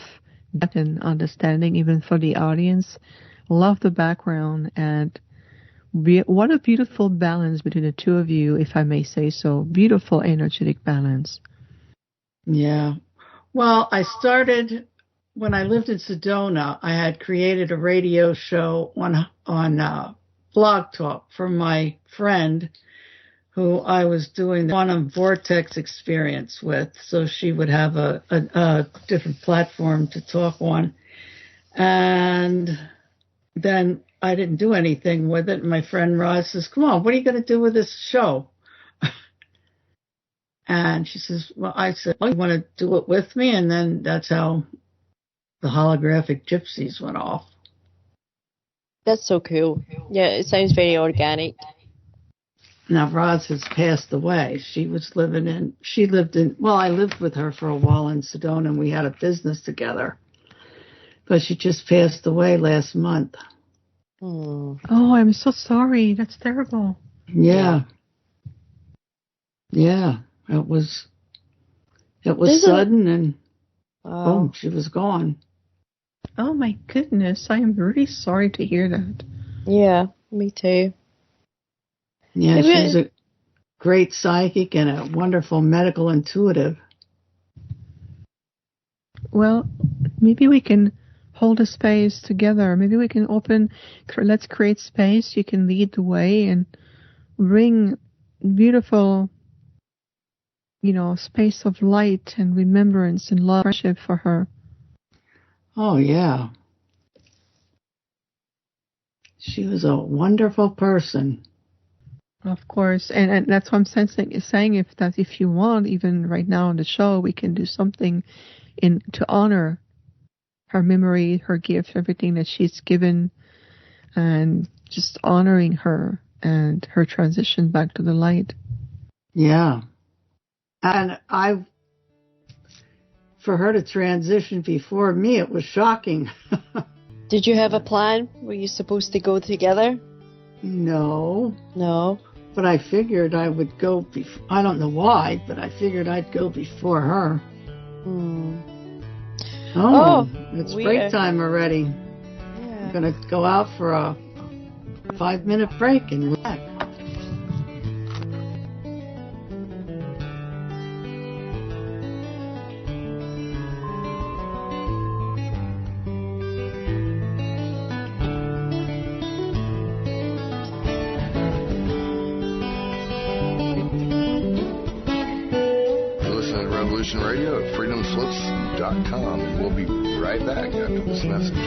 depth and understanding even for the audience. Love the background, and what a beautiful balance between the two of you, if I may say so. Beautiful, energetic balance. Yeah. Well, I started when I lived in Sedona. I had created a radio show on Blog Talk for my friend who I was doing the quantum vortex experience with, so she would have a different platform to talk on. And then I didn't do anything with it. And my friend Roz says, "Come on, what are you going to do with this show?" And she says, "Well," I said, "Oh, you want to do it with me?" And then that's how the holographic gypsies went off. That's so cool. Yeah, it sounds very organic. Now, Roz has passed away. I lived with her for a while in Sedona, and we had a business together. But she just passed away last month. Oh, I'm so sorry. That's terrible. Yeah. Yeah. It was sudden, and boom, she was gone. Oh, my goodness. I am really sorry to hear that. Yeah, me too. Yeah, she's a great psychic and a wonderful medical intuitive. Well, maybe we can hold a space together. Maybe we can let's create space. You can lead the way and bring beautiful, space of light and remembrance and love, friendship for her. Oh, yeah. She was a wonderful person. Of course, and that's what I'm saying if you want, even right now on the show, we can do something to honor her memory, her gift, everything that she's given, and just honoring her and her transition back to the light. Yeah. And for her to transition before me, it was shocking. Did you have a plan? Were you supposed to go together? No. No. But I figured I would go I don't know why, but I figured I'd go before her. Oh, it's break time already. Yeah. I'm going to go out for a 5-minute break and relax. Radio at freedomslips.com, and we'll be right back after this message.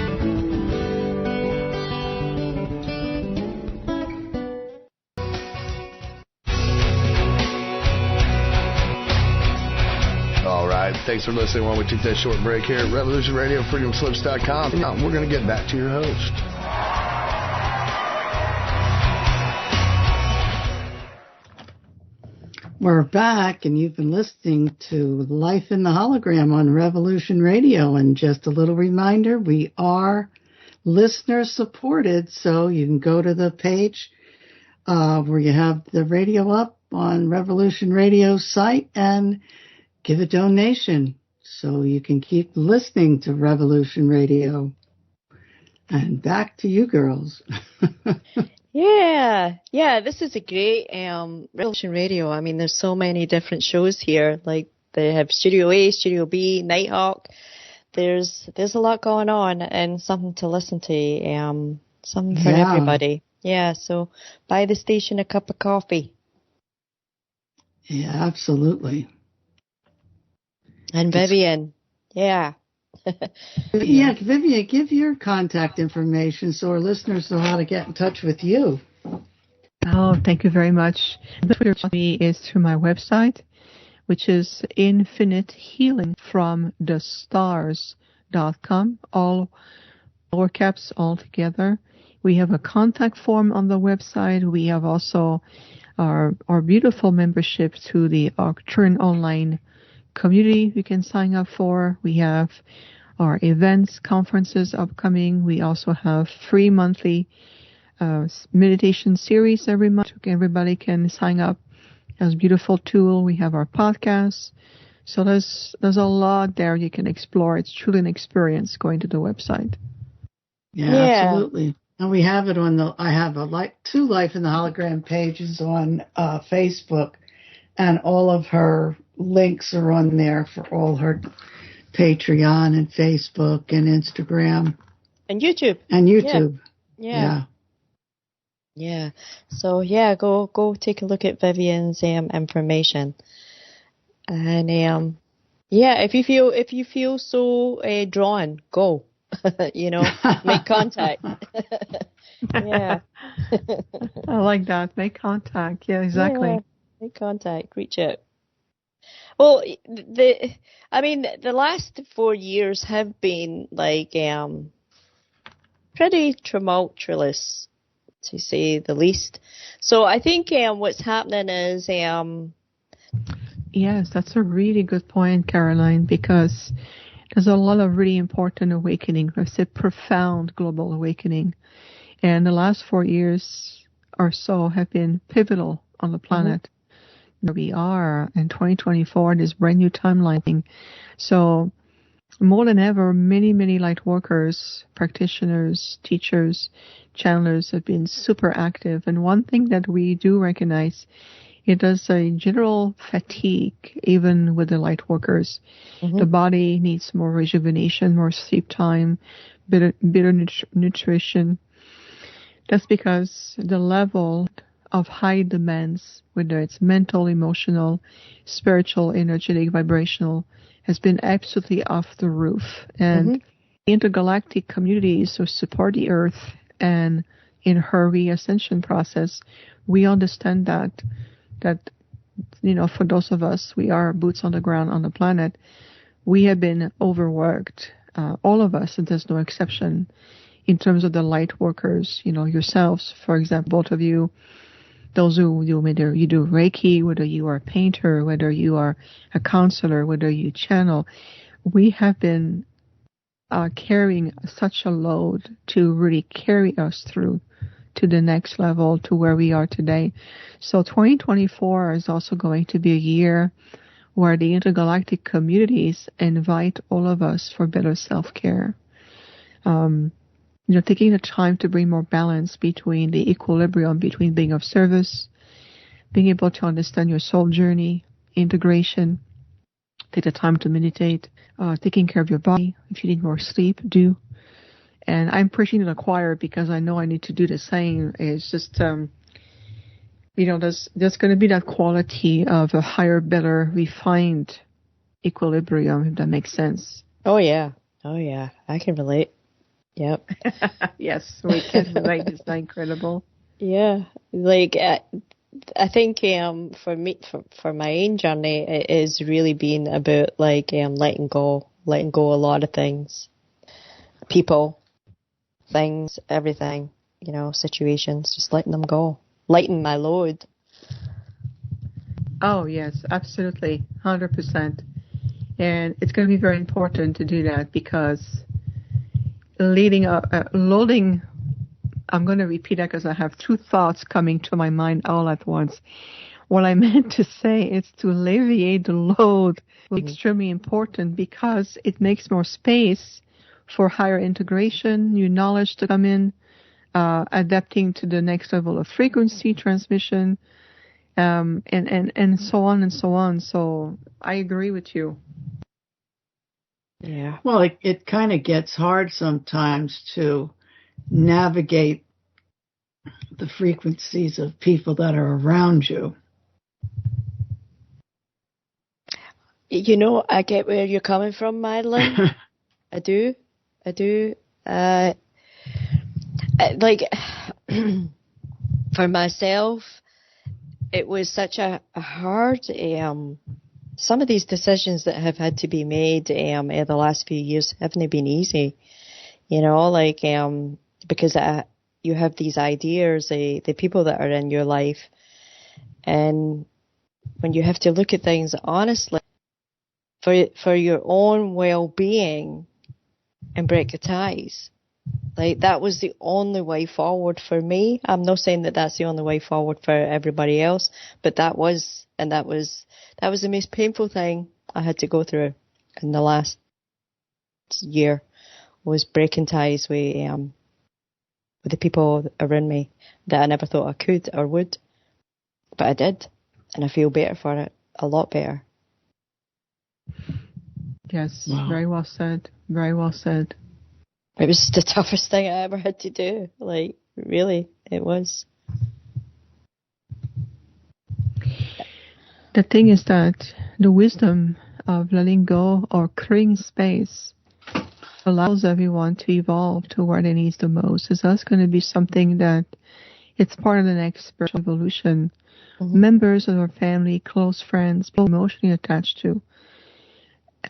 All right, thanks for listening while we took that short break here at Revolution Radio at freedomslips.com. Now we're going to get back to your host. We're back, and you've been listening to Life in the Hologram on Revolution Radio. And just a little reminder, we are listener supported, so you can go to the page where you have the radio up on Revolution Radio's site and give a donation so you can keep listening to Revolution Radio. And back to you girls. Yeah, this is a great Revolution Radio. I mean, there's so many different shows here. Like, they have Studio A, Studio B, Nighthawk. There's a lot going on and something to listen to, something for everybody. Yeah, so buy the station a cup of coffee. Yeah, absolutely. And Vivian, yeah. Yeah, Vivian, give your contact information so our listeners know how to get in touch with you. Oh, thank you very much. The way to me is through my website, which is infinitehealingfromthestars.com, all lower caps all together. We have a contact form on the website. We have also our beautiful membership through the Arcturne Online community you can sign up for. We have our events, conferences upcoming. We also have free monthly meditation series every month. Everybody can sign up. It's a beautiful tool. We have our podcasts. So there's a lot there you can explore. It's truly an experience going to the website. Yeah. Absolutely. And we have it on I have two Life in the Hologram pages on Facebook, and all of her links are on there for all her Patreon and Facebook and Instagram. And YouTube. Yeah. Yeah. So go take a look at Vivian's information. And if you feel so drawn, go. Make contact. Yeah. I like that. Make contact. Yeah, exactly. Yeah, make contact. Reach out. Well, the last 4 years have been like pretty tumultuous, to say the least. So I think what's happening is yes, that's a really good point, Caroline, because there's a lot of really important awakening. I say profound global awakening. And the last 4 years or so have been pivotal on the planet. Where we are in 2024, this brand new timeline. So more than ever, many, many light workers, practitioners, teachers, channelers have been super active. And one thing that we do recognize, it does a general fatigue, even with the light workers. The body needs more rejuvenation, more sleep time, better nutrition. That's because the level of high demands, whether it's mental, emotional, spiritual, energetic, vibrational, has been absolutely off the roof. And intergalactic communities who support the Earth and in her re-ascension process, we understand that for those of us, we are boots on the ground on the planet, we have been overworked. All of us, and there's no exception, in terms of the light workers, yourselves, for example, both of you, those who do, whether you do Reiki, whether you are a painter, whether you are a counselor, whether you channel, we have been carrying such a load to really carry us through to the next level, to where we are today. So 2024 is also going to be a year where the intergalactic communities invite all of us for better self-care. Taking the time to bring more balance between the equilibrium between being of service, being able to understand your soul journey, integration, take the time to meditate, taking care of your body. If you need more sleep, do. And I'm preaching to the choir because I know I need to do the same. It's just, there's going to be that quality of a higher, better, refined equilibrium, if that makes sense. Oh, yeah. I can relate. Yep. Yes, we can relate. It's not incredible. Yeah. Like, I think for me, for my own journey, it is really been about like letting go a lot of things, people, things, everything, situations, just letting them go, lighten my load. Oh yes, absolutely, 100%. And it's going to be very important to do that because loading. I'm going to repeat that because I have two thoughts coming to my mind all at once. What I meant to say is to alleviate the load is extremely important because it makes more space for higher integration, new knowledge to come in, adapting to the next level of frequency transmission, and so on and so on. So I agree with you. Yeah. Well, it kind of gets hard sometimes to navigate the frequencies of people that are around you. You know, I get where you're coming from, Madeline. I do. Like, for myself, it was such a hard, some of these decisions that have had to be made in the last few years haven't been easy, you know, like, because you have these ideas, the people that are in your life, and when you have to look at things honestly, for your own well-being and break the ties. Like, that was the only way forward for me. I'm not saying that that's the only way forward for everybody else, but that was the most painful thing I had to go through in the last year, was breaking ties with the people around me that I never thought I could or would. But I did, and I feel better for it, a lot better. Yes, Wow. Very well said. Very well said. It was the toughest thing I ever had to do. Like, really, it was. The thing is that the wisdom of letting go or creating space allows everyone to evolve to where they need the most. Is that's going to be something that it's part of the next spiritual evolution. Mm-hmm. Members of our family, close friends, people emotionally attached to,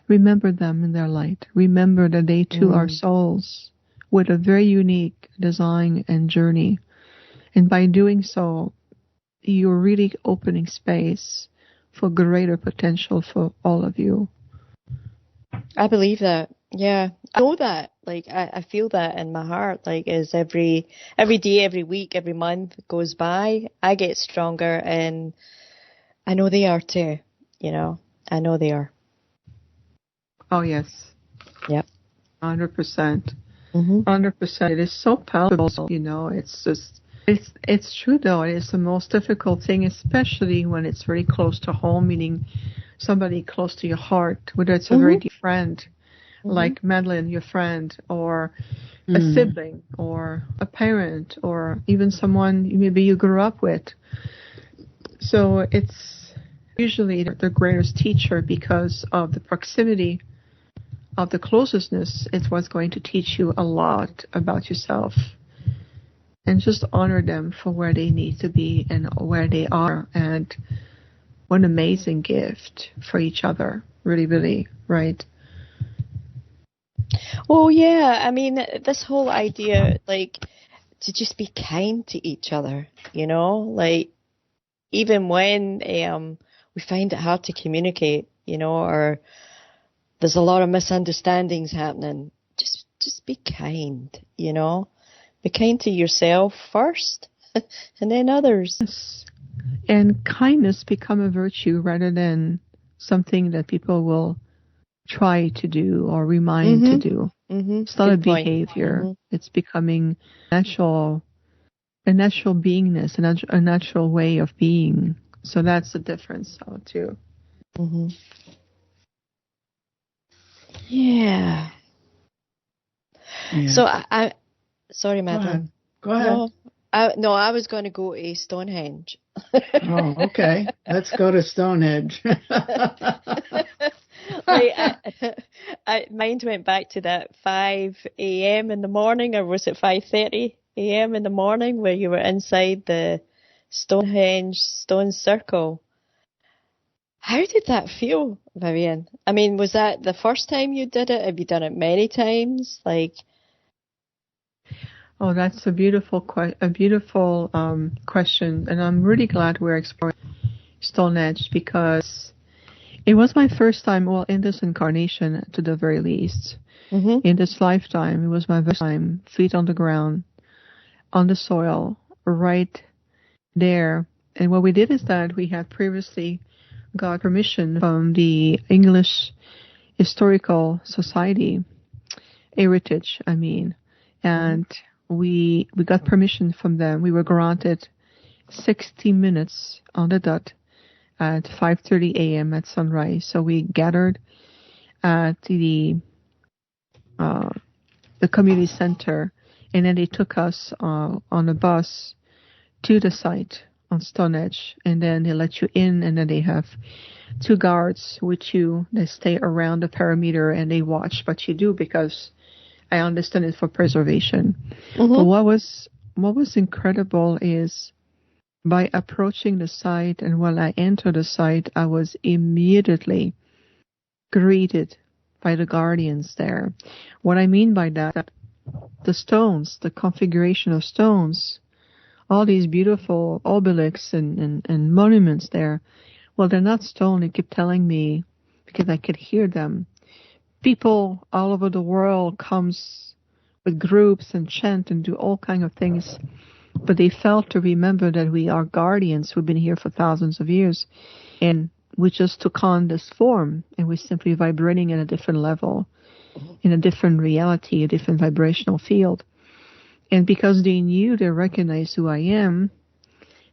remember them in their light. Remember that they too are souls with a very unique design and journey. And by doing so, you're really opening space for greater potential for all of you. I believe that. Yeah. I know that. Like, I feel that in my heart. Like, as every day, every week, every month goes by, I get stronger, and I know they are too. You know, I know they are. Oh, yes. Yep. 100%. 100%. It is so palpable, you know. It's just, it's true though. It is the most difficult thing, especially when it's very close to home, meaning somebody close to your heart, whether it's a very dear friend, like Madeline, your friend, or a sibling, or a parent, or even someone maybe you grew up with. So it's usually the greatest teacher because of the proximity of the closeness. It's what's going to teach you a lot about yourself. And just honor them for where they need to be and where they are. And what an amazing gift for each other. Really, really, right? Oh, yeah. I mean, this whole idea, like, to just be kind to each other, you know? Like, even when we find it hard to communicate, you know, or there's a lot of misunderstandings happening, just be kind, you know? Be kind to yourself first, and then others. Yes. And kindness become a virtue rather than something that people will try to do or remind to do. It's not a behavior. It's becoming a natural beingness, a natural way of being. So that's the difference, too. Yeah. So I sorry, Madeline. Go ahead. No, I was going to go to Stonehenge. Oh, okay. Let's go to Stonehenge. Mind went back to that 5 a.m. in the morning, or was it 5:30 a.m. in the morning, where you were inside the Stonehenge stone circle. How did that feel, Vivian? I mean, was that the first time you did it? Have you done it many times? Like, oh, that's a beautiful question, and I'm really glad we're exploring Stonehenge because it was my first time, well, in this incarnation, to the very least. In this lifetime, it was my first time, feet on the ground, on the soil, right there. And what we did is that we had previously got permission from the English Historical Society, Heritage, and we got permission from them. We were granted 60 minutes on the dot at 5:30 a.m. at sunrise. So we gathered at the community center, and then they took us on a bus to the site on Stonehenge, and then they let you in, and then they have 2 guards with you. They stay around the perimeter and they watch what you do, because I understand it for preservation. Mm-hmm. But what was incredible is by approaching the site, and when I entered the site, I was immediately greeted by the guardians there. What I mean by that, the stones, the configuration of stones, all these beautiful obelisks and monuments there, well, they're not stone. They keep telling me, because I could hear them. People all over the world comes with groups and chant and do all kinds of things, but they failed to remember that we are guardians who've been here for thousands of years, and we just took on this form, and we're simply vibrating at a different level, in a different reality, a different vibrational field. And because they knew, they recognized who I am,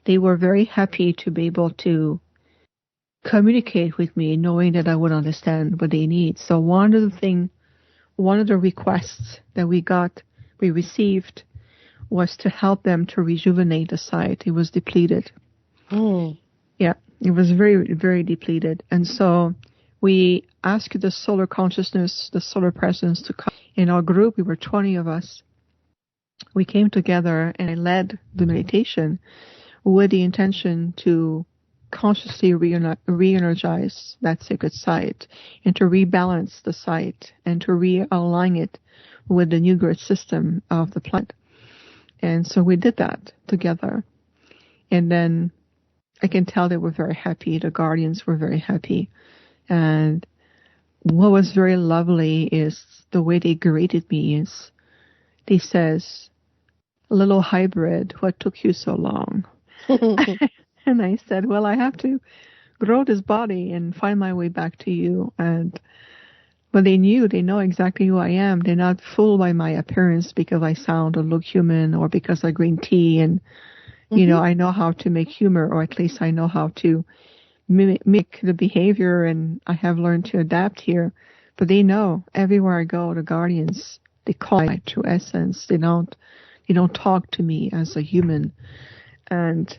they were very happy to be able to communicate with me, knowing that I would understand what they need. So one of the requests that we received was to help them to rejuvenate the site. It was depleted. Oh. Yeah, it was very, very depleted. And so we asked the solar consciousness, the solar presence to come. In our group, we were 20 of us. We came together and I led the meditation with the intention to consciously re-energize that sacred site and to rebalance the site and to realign it with the new grid system of the planet. And so we did that together. And then I can tell they were very happy. The guardians were very happy. And what was very lovely is the way they greeted me is they says, "Little hybrid, what took you so long?" And I said, well, I have to grow this body and find my way back to you. But they know exactly who I am. They're not fooled by my appearance because I sound or look human or because I green tea. And, I know how to make humor, or at least I know how to mimic the behavior, and I have learned to adapt here. But they know everywhere I go, the guardians, they call my true essence. They don't talk to me as a human. And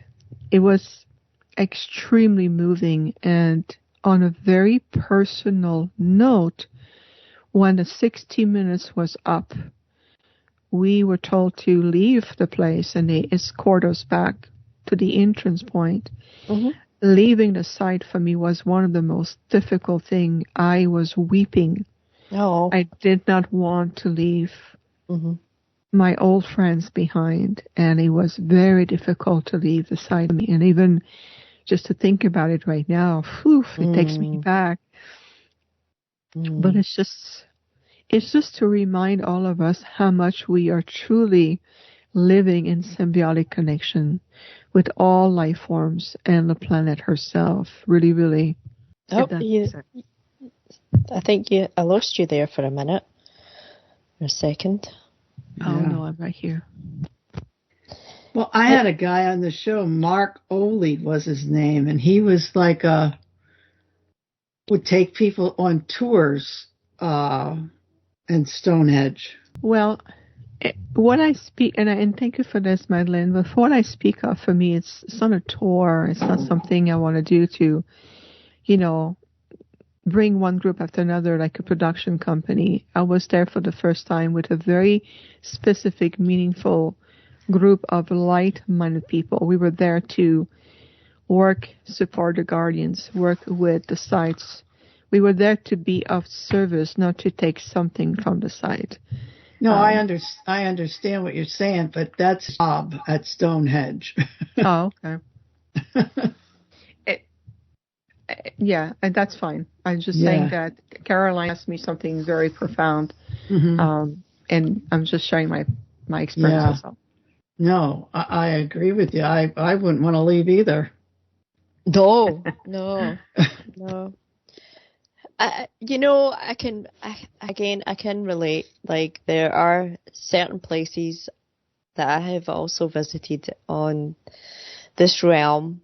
it was extremely moving. And on a very personal note, when the 60 minutes was up, we were told to leave the place, and they escort us back to the entrance point. Mm-hmm. Leaving the site for me was one of the most difficult things. I was weeping. Oh. I did not want to leave my old friends behind, and it was very difficult to leave the site. And even just to think about it right now, it takes me back. But it's just to remind all of us how much we are truly living in symbiotic connection with all life forms and the planet herself. Really, really. Oh, I think I lost you there for a minute. Or a second. Oh, no, I'm right here. Well, I had a guy on the show, Mark Oley was his name, and he was like would take people on tours in Stonehenge. Well, what I speak, and thank you for this, Madeleine, but what I speak of, for me, it's not a tour. It's not something I want to do to, bring one group after another like a production company. I was there for the first time with a very specific, meaningful group of light-minded people. We were there to support the guardians, work with the sites. We were there to be of service, not to take something from the site. No, I understand what you're saying, but that's Bob at Stonehenge. Oh, okay. Yeah, and that's fine. I'm just saying that Caroline asked me something very profound, and I'm just sharing my experience. Yeah. No, I agree with you. I wouldn't want to leave either. No. I can relate. Like, there are certain places that I have also visited on this realm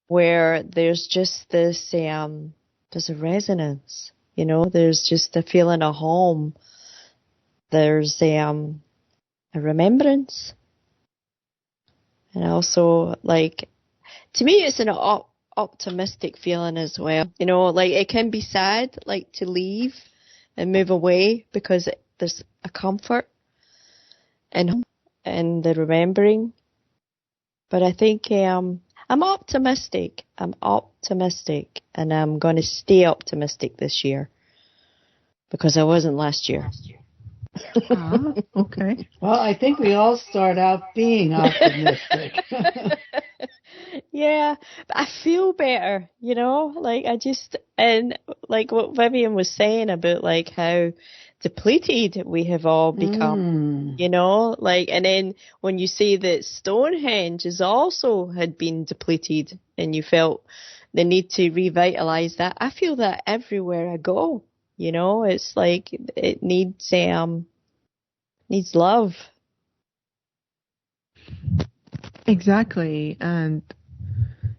where there's just this, there's a resonance, there's just a feeling of home. There's a remembrance. And also, like, to me, it's an optimistic feeling as well. You know, like, it can be sad, like, to leave and move away because there's a comfort in the remembering. But I think I'm optimistic. I'm optimistic, and I'm going to stay optimistic this year because I wasn't last year. Okay. Well, I think we all start out being optimistic. Yeah, but I feel better, you know, like and like what Vivian was saying about like how depleted we have all become, you know, like, and then when you say that Stonehenge is also had been depleted and you felt the need to revitalize that, I feel that everywhere I go, you know, it's like it needs love. Exactly. And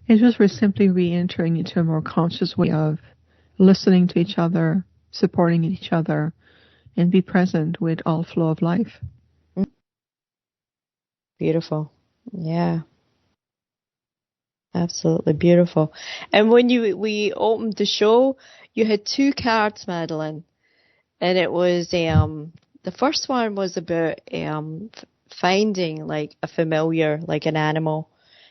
it's just we're simply re-entering into a more conscious way of listening to each other, supporting each other, and be present with all flow of life. Beautiful. Yeah. Absolutely beautiful. And when we opened the show, you had 2 cards, Madeline. And it was the first one was about finding like a familiar, like an animal.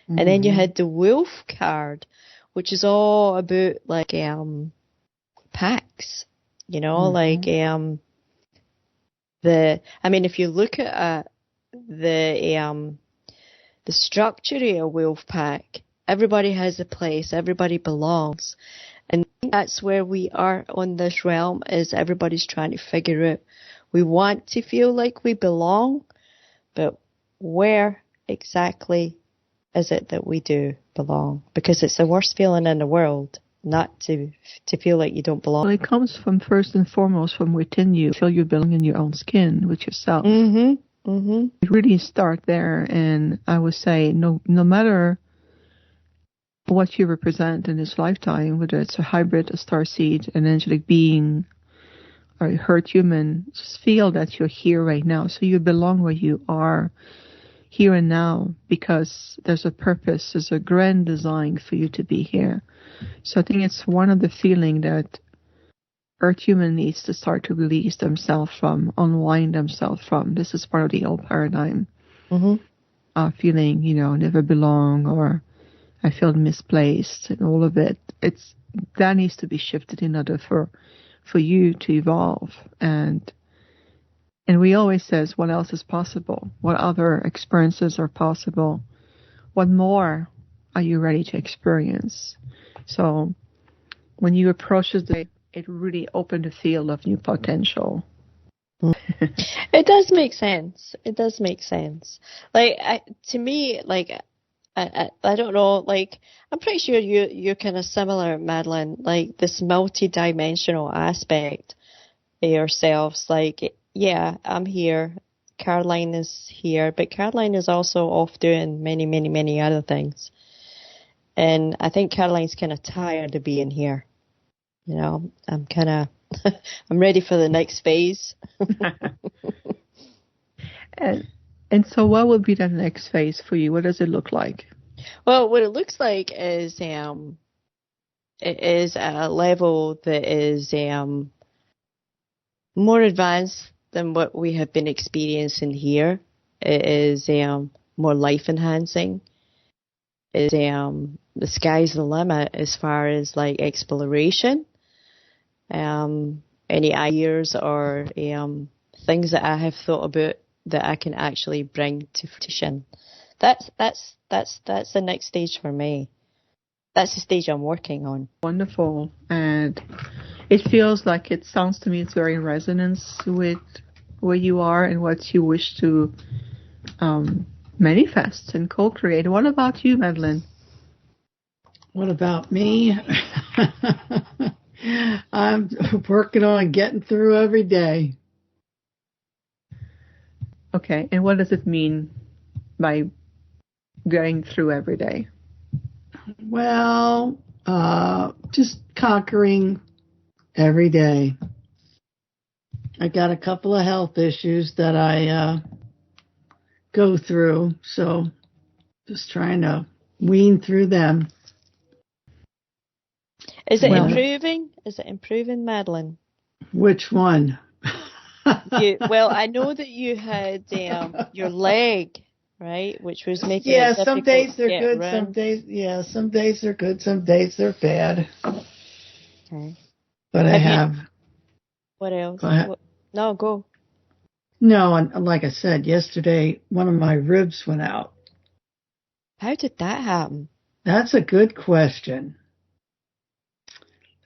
And then you had the wolf card, which is all about like packs, you know, like if you look at the structure of a wolf pack, everybody has a place, everybody belongs. And that's where we are on this realm, is everybody's trying to figure out. We want to feel like we belong, but where exactly is it that we do belong? Because it's the worst feeling in the world, not to feel like you don't belong. Well, it comes from first and foremost from within you. Feel you belong in your own skin with yourself. You really start there, and I would say no matter what you represent in this lifetime, whether it's a hybrid, a starseed, an angelic being, or a hurt human, just feel that you're here right now. So you belong where you are here and now, because there's a purpose, there's a grand design for you to be here. So I think it's one of the feeling that Earth human needs to start to release themselves from, unwind themselves from. This is part of the old paradigm. Feeling, never belong, or I feel misplaced, and all of it. That needs to be shifted in order for you to evolve. And we always says, what else is possible? What other experiences are possible? What more are you ready to experience? So when you approach it really opened the field of new potential. It does make sense. It does make sense. Like, to me, like, I don't know, like, I'm pretty sure you're kind of similar, Madeline, like this multi-dimensional aspect of yourselves. Like, yeah, I'm here. Caroline is here, but Caroline is also off doing many, many, many other things. And I think Caroline's kind of tired of being here. I'm kind of, I'm ready for the next phase. And so what will be the next phase for you? What does it look like? Well, what it looks like is it is a level that is more advanced than what we have been experiencing here. It is more life enhancing. It is the sky's the limit as far as like exploration. Any ideas or things that I have thought about that I can actually bring to fruition. That's the next stage for me. That's the stage I'm working on. Wonderful. And it feels like, it sounds to me, it's very in resonance with where you are and what you wish to manifest and co-create. What about you, Madeline? What about me? I'm working on getting through every day. Okay, and what does it mean by getting through every day? Well, just conquering every day. I got a couple of health issues that I go through, so Just trying to wean through them. Is it improving? Is it improving, Madeline? Which one? Well, I know that you had your leg, right, which was making it difficult. Some days they're good, around. some days they're good, some days they're bad. Okay. But What else? Go No, go. No, and like I said, yesterday one of my ribs went out. How did that happen? That's a good question.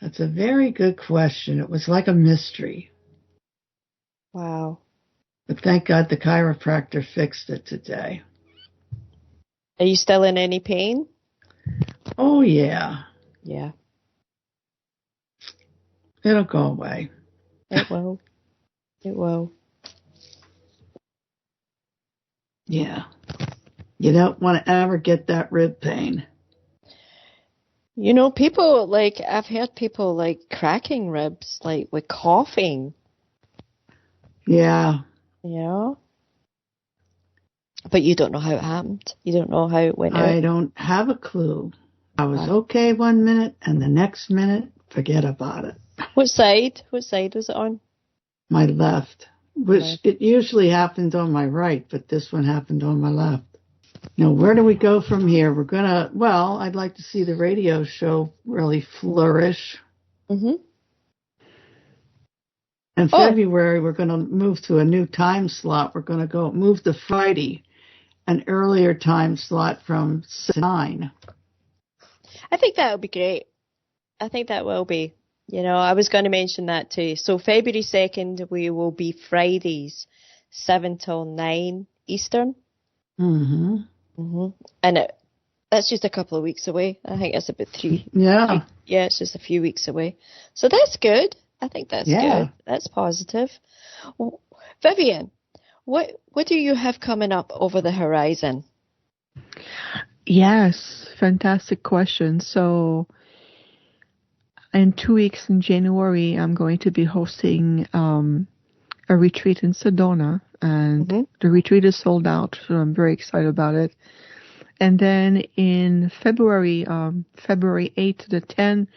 That's a very good question. It was like a mystery. Wow. But thank God the chiropractor fixed it today. Are you still in any pain? Oh, yeah. Yeah. It'll go away. It will. It will. Yeah. You don't want to ever get that rib pain. You know, people, like, I've heard people, like, cracking ribs, like, with coughing. Yeah. You know? But you don't know how it happened. You don't know how it went out. I don't have a clue. I was okay 1 minute, and the next minute, forget about it. What side? What side was it on? My left. Which it usually happens on my right, but this one happened on my left. Now, where do we go from here? We're going to, I'd like to see the radio show really flourish. Mm-hmm. In February, we're going to move to a new time slot. We're going to move to Friday, an earlier time slot from 6 to 9. I think that would be great. I think that will be. You know, I was going to mention that too. So February 2nd, we will be Fridays, 7 till 9 Eastern. Mm-hmm. Mm-hmm. And that's just a couple of weeks away. I think that's about 3. Yeah. Yeah, it's just a few weeks away. So that's good. I think that's good. That's positive. Well, Vivian, what do you have coming up over the horizon? Yes, fantastic question. So in 2 weeks in January, I'm going to be hosting a retreat in Sedona, and the retreat is sold out, so I'm very excited about it. And then in February 8th to the 10th,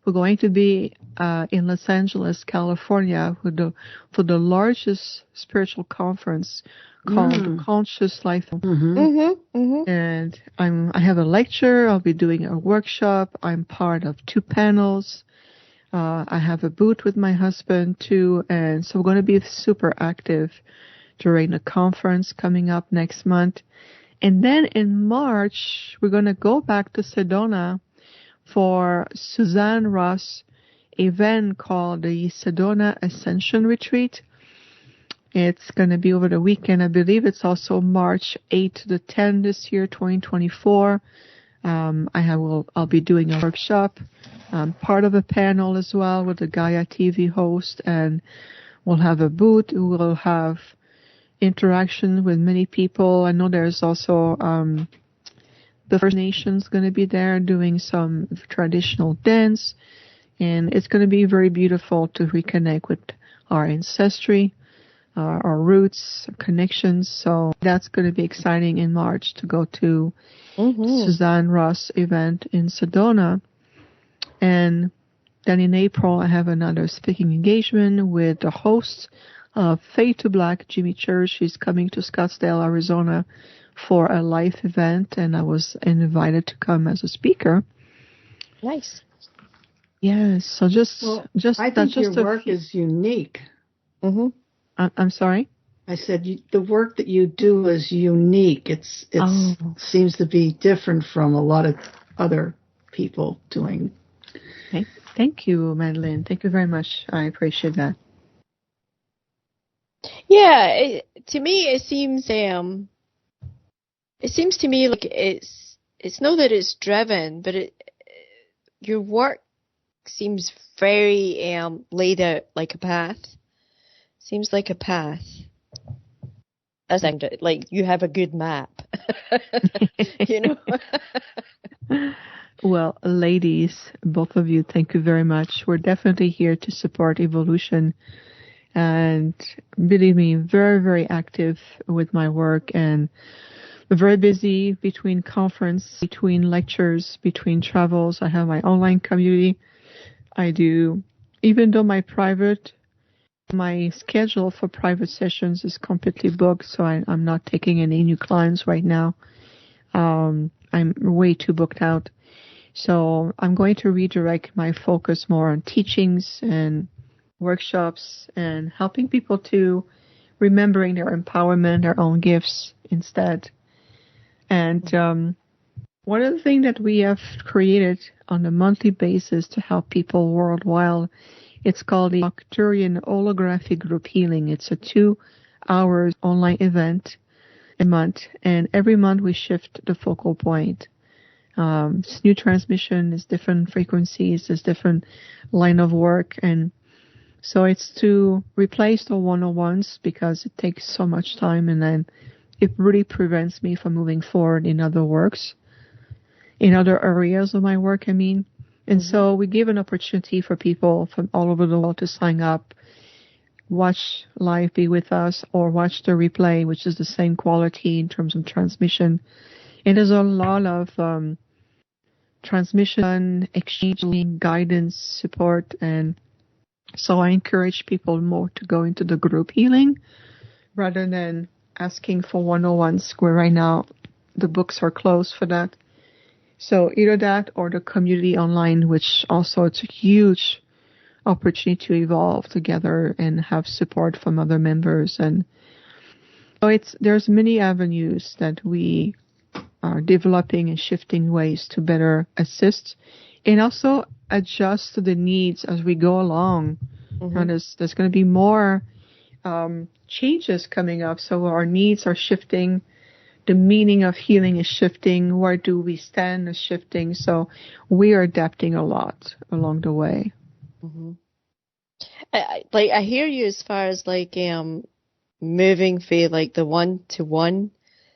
we're going to be in Los Angeles, California, for the largest spiritual conference called Conscious Life. And I have a lecture. I'll be doing a workshop. I'm part of 2 panels. I have a booth with my husband too, and so we're going to be super active during the conference coming up next month. And then in March, we're going to go back to Sedona for Suzanne Ross' event called the Sedona Ascension Retreat. It's going to be over the weekend. I believe it's also March 8th to the 10th this year, 2024. I'll be doing a workshop, part of a panel as well with the Gaia TV host, and we'll have a booth. We'll have interaction with many people. I know there's also the First Nations going to be there doing some traditional dance, and it's going to be very beautiful to reconnect with our ancestry, our roots, our connections. So that's going to be exciting in March to go to Suzanne Ross event in Sedona. And then in April, I have another speaking engagement with the host of Fade to Black, Jimmy Church. He's coming to Scottsdale, Arizona for a live event, and I was invited to come as a speaker. Nice. Yes, so I think your work is unique. I'm sorry? I said the work that you do is unique. It seems to be different from a lot of other people doing. Okay. Thank you, Madeline. Thank you very much. I appreciate that. Yeah, to me it seems to me like it's not that it's driven, but your work seems very laid out like a path. Seems like a path. As like you have a good map. You know. Well, ladies, both of you, thank you very much. We're definitely here to support evolution. And believe me, very, very active with my work. And very busy between conference, between lectures, between travels. I have my online community. I do, even though my schedule for private sessions is completely booked, so I'm not taking any new clients right now. I'm way too booked out. So I'm going to redirect my focus more on teachings and workshops and helping people to remembering their empowerment, their own gifts instead. And one of the things that we have created on a monthly basis to help people worldwide, it's called the Arcturian Holographic Group Healing. It's a 2-hour online event a month, and every month we shift the focal point. It's new transmission, it's different frequencies, it's different line of work, and so it's to replace the one-on-ones because it takes so much time, and then it really prevents me from moving forward in other works, in other areas of my work, I mean. And so we give an opportunity for people from all over the world to sign up, watch live, be with us, or watch the replay, which is the same quality in terms of transmission. And there's a lot of transmission, exchanging, guidance, support, and so I encourage people more to go into the group healing rather than asking for one-on-ones, where right now the books are closed for that. So either that or the community online, which also it's a huge opportunity to evolve together and have support from other members. And so there's many avenues that we are developing and shifting ways to better assist and also adjust to the needs as we go along. And there's going to be more changes coming up. So our needs are shifting. The meaning of healing is shifting. Where do we stand is shifting. So we are adapting a lot along the way. I hear you as far as moving for like the one-to-one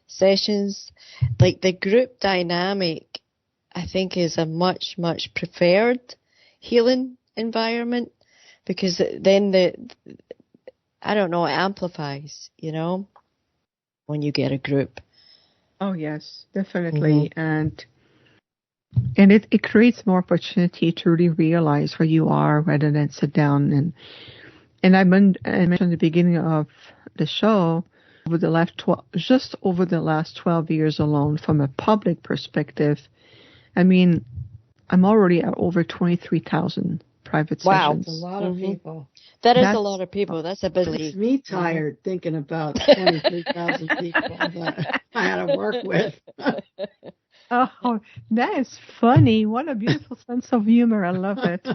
sessions. Like the group dynamic, I think is a much, much preferred healing environment because then it amplifies, when you get a group. Oh, yes, definitely. And it creates more opportunity to really realize where you are rather than sit down. And I mentioned at the beginning of the show, over the last 12 years alone, from a public perspective, I mean, I'm already at over 23,000 private sessions. That's a lot of people. That's a lot of people. That's a big leap. Makes me tired thinking about 23,000 people that I had to work with. Oh, that is funny. What a beautiful sense of humor. I love it.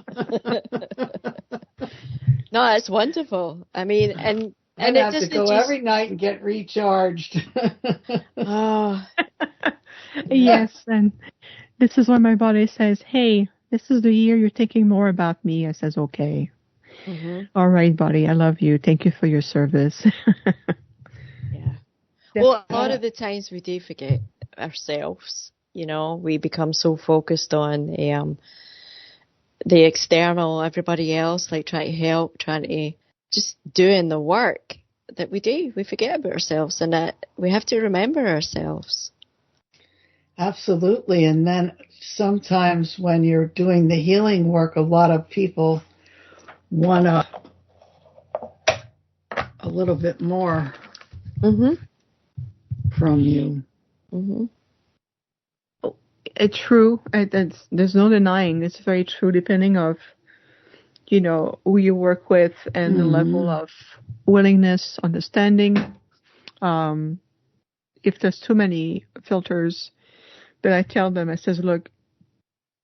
No, it's wonderful. I mean, and I have to go every night and get recharged. Oh. Yes, and this is when my body says, hey, this is the year you're thinking more about me. I says, okay. All right, buddy, I love you. Thank you for your service. Yeah. Well, a lot of the times we do forget ourselves. We become so focused on the external, everybody else, like trying to help, trying to just doing the work that we do. We forget about ourselves, and that we have to remember ourselves. Absolutely. And then sometimes when you're doing the healing work, a lot of people want a little bit more from you. It's true. There's no denying. It's very true, depending of, who you work with and the level of willingness, understanding. If there's too many filters, then I tell them, I says, look,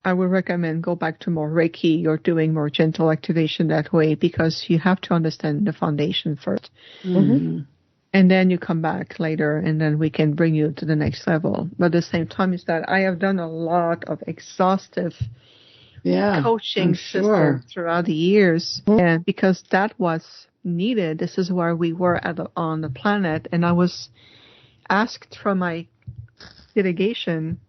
I would recommend go back to more Reiki or doing more gentle activation that way, because you have to understand the foundation first. And then you come back later, and then we can bring you to the next level. But at the same time is that I have done a lot of exhaustive coaching systems throughout the years. And because that was needed, this is where we were on the planet. And I was asked from my delegation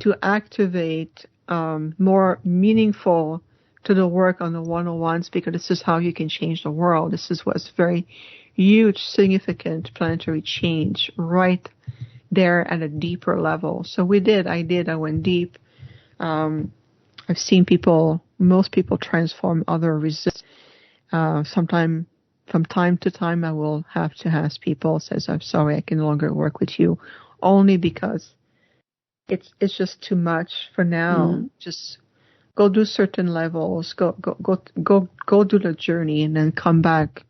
to activate more meaningful to the work on the one-on-ones, because this is how you can change the world. This is what's very huge, significant planetary change right there at a deeper level. So I went deep. I've seen most people transform other resist. From time to time, I will have to ask people, says, I'm sorry, I can no longer work with you, only because it's just too much for now. Mm-hmm. Just go do certain levels, go do the journey, and then come back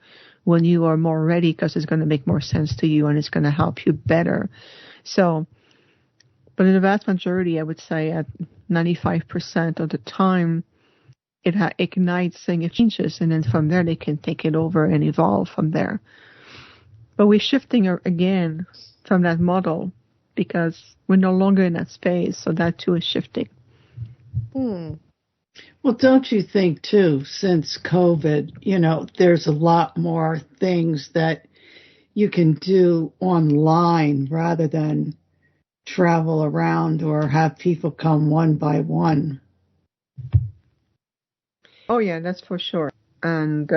when you are more ready, because it's going to make more sense to you and it's going to help you better. So, but in the vast majority, I would say at 95% of the time, it ignites and it changes, and then from there they can take it over and evolve from there. But we're shifting again from that model because we're no longer in that space, so that too is shifting. Well, don't you think too, since COVID, there's a lot more things that you can do online rather than travel around or have people come one by one. Oh yeah, that's for sure. And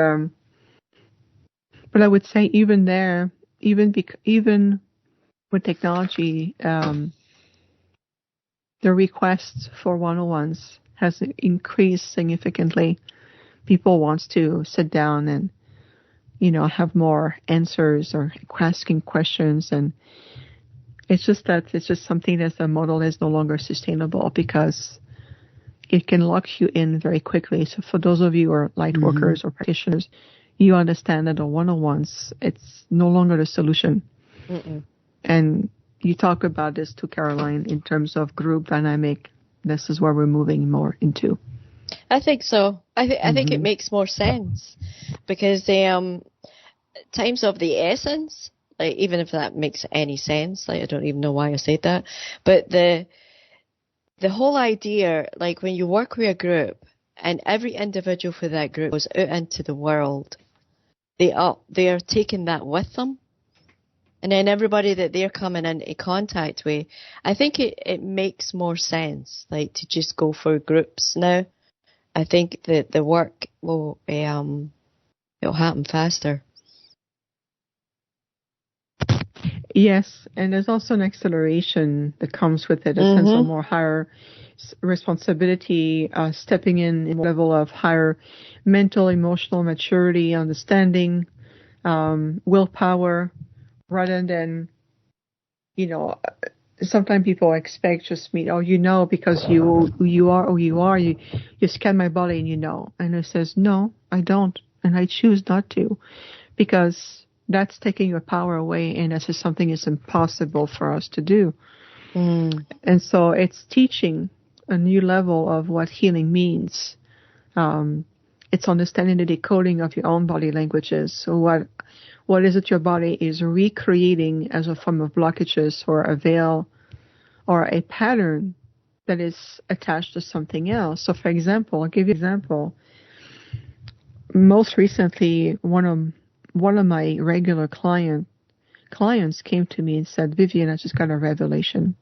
but I would say even there, even with technology, the requests for one-on-ones has increased significantly. People want to sit down and have more answers or asking questions, and it's just something that the model is no longer sustainable because it can lock you in very quickly. So for those of you who are light workers or practitioners, you understand that the one-on-ones, it's no longer the solution. Mm-mm. And you talk about this to Caroline in terms of group dynamic. This is where we're moving more into. I think so. I think it makes more sense because times of the essence, like even if that makes any sense, like I don't even know why I said that, but the whole idea, like when you work with a group and every individual for that group goes out into the world, they are taking that with them. And then everybody that they're coming into contact with, I think it makes more sense, like to just go for groups now. I think that the work will it'll happen faster. Yes, and there's also an acceleration that comes with it, a sense of more higher responsibility, stepping in a level of higher mental, emotional maturity, understanding, willpower, rather than, sometimes people expect just me, because you are who you are, you scan my body and and it says, no, I don't, and I choose not to, because that's taking your power away, and this is something that's impossible for us to do. And so it's teaching a new level of what healing means. It's understanding the decoding of your own body languages. So what is it your body is recreating as a form of blockages or a veil or a pattern that is attached to something else. So for example, I'll give you an example. Most recently, one of my regular clients came to me and said, Vivian, I just got a revelation.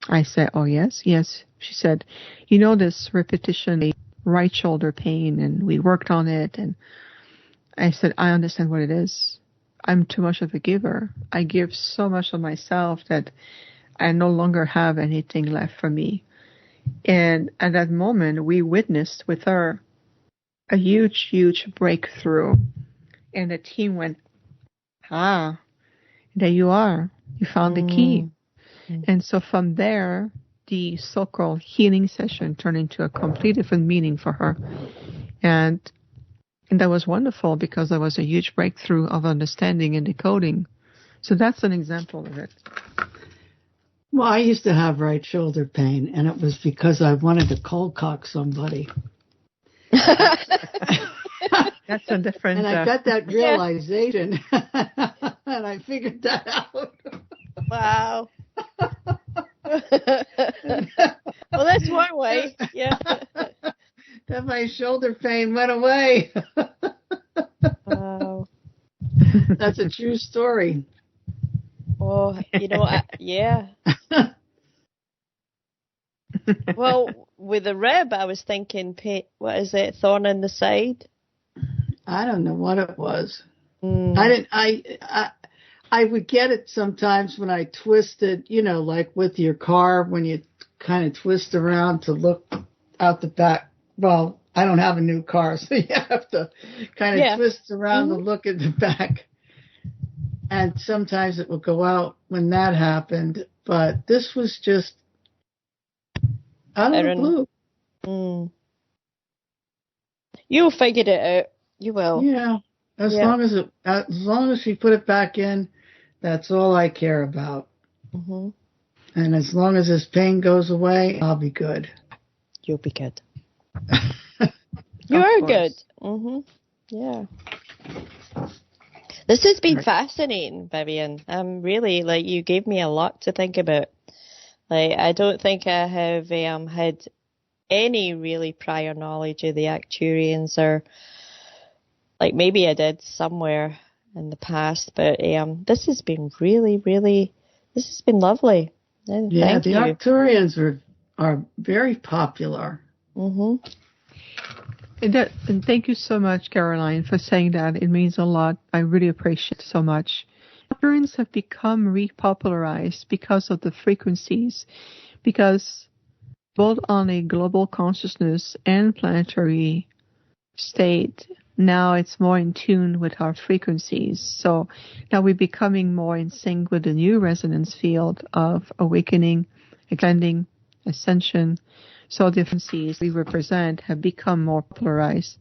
I said, oh, yes? Yes. She said, this repetition, right shoulder pain, and we worked on it. And I said, I understand what it is. I'm too much of a giver. I give so much of myself that I no longer have anything left for me. And at that moment, we witnessed with her a huge, huge breakthrough. And the team went, there you are. You found the key. And so from there, the so-called healing session turned into a completely different meaning for her. And that was wonderful because there was a huge breakthrough of understanding and decoding. So that's an example of it. Well, I used to have right shoulder pain, and it was because I wanted to cold cock somebody. That's a different... And I got that realization, and I figured that out. Wow. Well, that's one way. Yeah. Then my shoulder pain went away. Wow. That's a true story. Oh, yeah. Well, with the rib, I was thinking, what is it, thorn in the side? I don't know what it was. I I would get it sometimes when I twisted, like with your car, when you kind of twist around to look out the back. Well, I don't have a new car, so you have to kind of twist around to look at the back. And sometimes it would go out when that happened. But this was just out of the blue. Mm. You'll figure it out. You will. Yeah. As long as she put it back in, that's all I care about. Mm-hmm. And as long as this pain goes away, I'll be good. You'll be good. You are good. Mm-hmm. Yeah. This has been fascinating, Vivian. Really, you gave me a lot to think about. I don't think I have had any really prior knowledge of the Arcturians, or maybe I did somewhere in the past, but this has been this has been lovely. And the Arcturians are very popular. Mm-hmm. And thank you so much, Caroline, for saying that. It means a lot. I really appreciate it so much. Arcturians have become repopularized because of the frequencies, because both on a global consciousness and planetary state, now it's more in tune with our frequencies. So now we're becoming more in sync with the new resonance field of awakening, ascending, ascension. So the frequencies we represent have become more polarized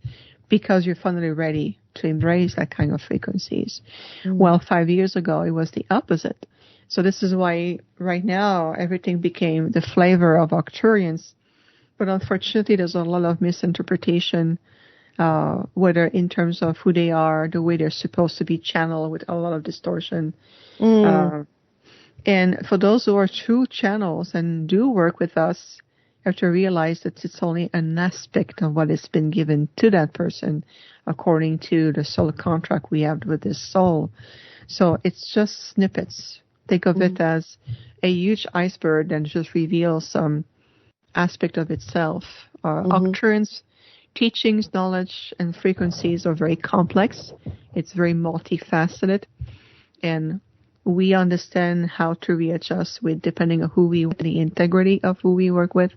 because you're finally ready to embrace that kind of frequencies. Mm. Well, 5 years ago, it was the opposite. So this is why right now everything became the flavor of Arcturians. But unfortunately, there's a lot of misinterpretation, whether in terms of who they are, the way they're supposed to be channeled with a lot of distortion. Mm. And for those who are true channels and do work with us, you have to realize that it's only an aspect of what has been given to that person according to the soul contract we have with this soul. So it's just snippets. Think of it as a huge iceberg that just reveals some aspect of itself. Arcturians' teachings, knowledge, and frequencies are very complex. It's very multifaceted. And we understand how to readjust depending on the integrity of who we work with.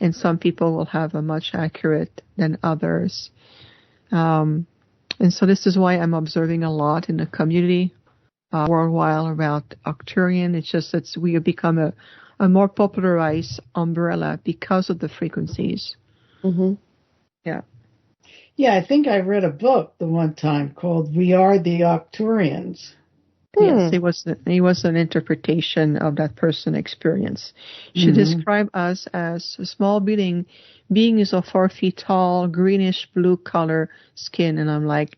And some people will have a much accurate than others. And so this is why I'm observing a lot in the community worldwide about Arcturian. It's just that we have become a more popularized umbrella because of the frequencies. Mm-hmm. Yeah. Yeah, I think I read a book the one time called We Are the Arcturians. Yes, it was an interpretation of that person's experience. She described us as a small beings of 4 feet tall, greenish blue color skin. And I'm like,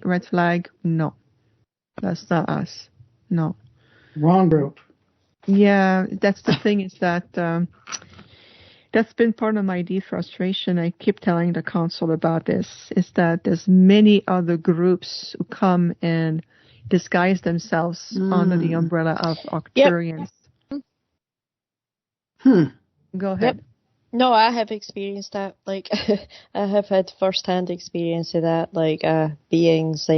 red flag. No, that's not us. No. Wrong group. Yeah, that's the thing is that that's been part of my deep frustration. I keep telling the council about this, is that there's many other groups who come and disguise themselves under the umbrella of Arcturians. Yep. Go ahead. Yep. No, I have experienced that. I have had first-hand experience of that. Beings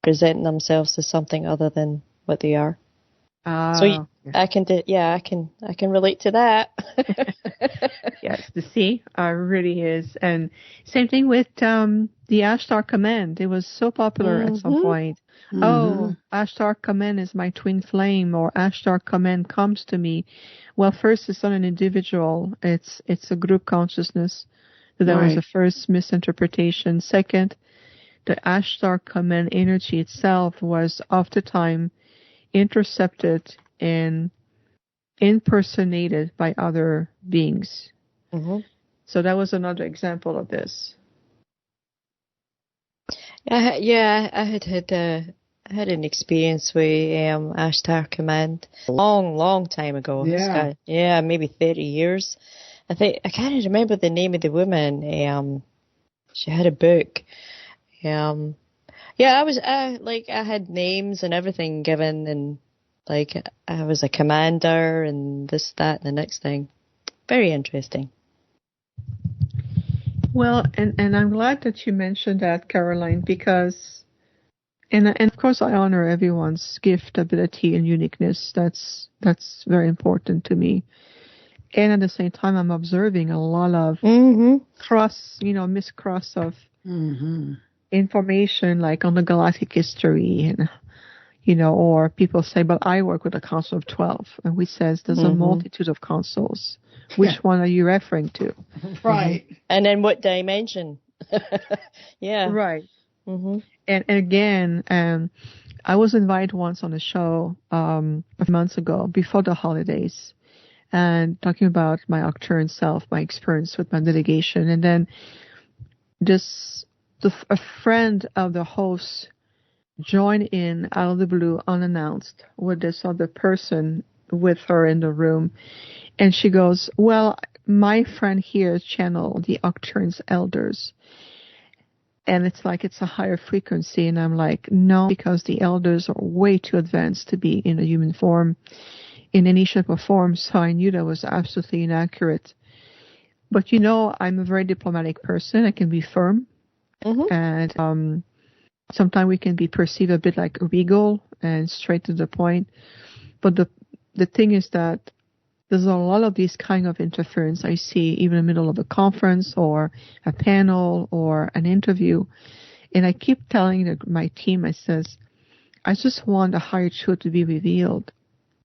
presenting themselves as something other than what they are. So I can relate to that. Yes, really is. And same thing with the Ashtar Command. It was so popular at some point. Mm-hmm. Oh, Ashtar Command is my twin flame, or Ashtar Command comes to me. Well, first, it's not an individual. It's a group consciousness. So that was the first misinterpretation. Second, the Ashtar Command energy itself was oftentimes intercepted and impersonated by other beings. Mm-hmm. So that was another example of this. I had an experience with Ashtar Command a long time ago. Yeah. Maybe 30 years. I can't remember the name of the woman. She had a book. I had names and everything given, and I was a commander and this, that, and the next thing. Very interesting. Well, and I'm glad that you mentioned that, Caroline, because And of course, I honor everyone's gift, ability, and uniqueness. That's very important to me. And at the same time, I'm observing a lot of miscross of information, like on the galactic history, and or people say, "But I work with a council of 12," and we says there's a multitude of councils. Which one are you referring to? Right. And then what dimension? Yeah. Right. And again, I was invited once on a show a few months ago, before the holidays, and talking about my Octurian self, my experience with my delegation. And then a friend of the host joined in out of the blue, unannounced, with this other person with her in the room. And she goes, "Well, my friend here channeled the Octurian's elders. And it's like it's a higher frequency." And I'm like, no, because the elders are way too advanced to be in a human form, in any shape or form. So I knew that was absolutely inaccurate. But I'm a very diplomatic person. I can be firm. And sometimes we can be perceived a bit like regal and straight to the point. But the thing is that there's a lot of these kind of interference I see even in the middle of a conference or a panel or an interview. And I keep telling my team, I says, I just want the higher truth to be revealed.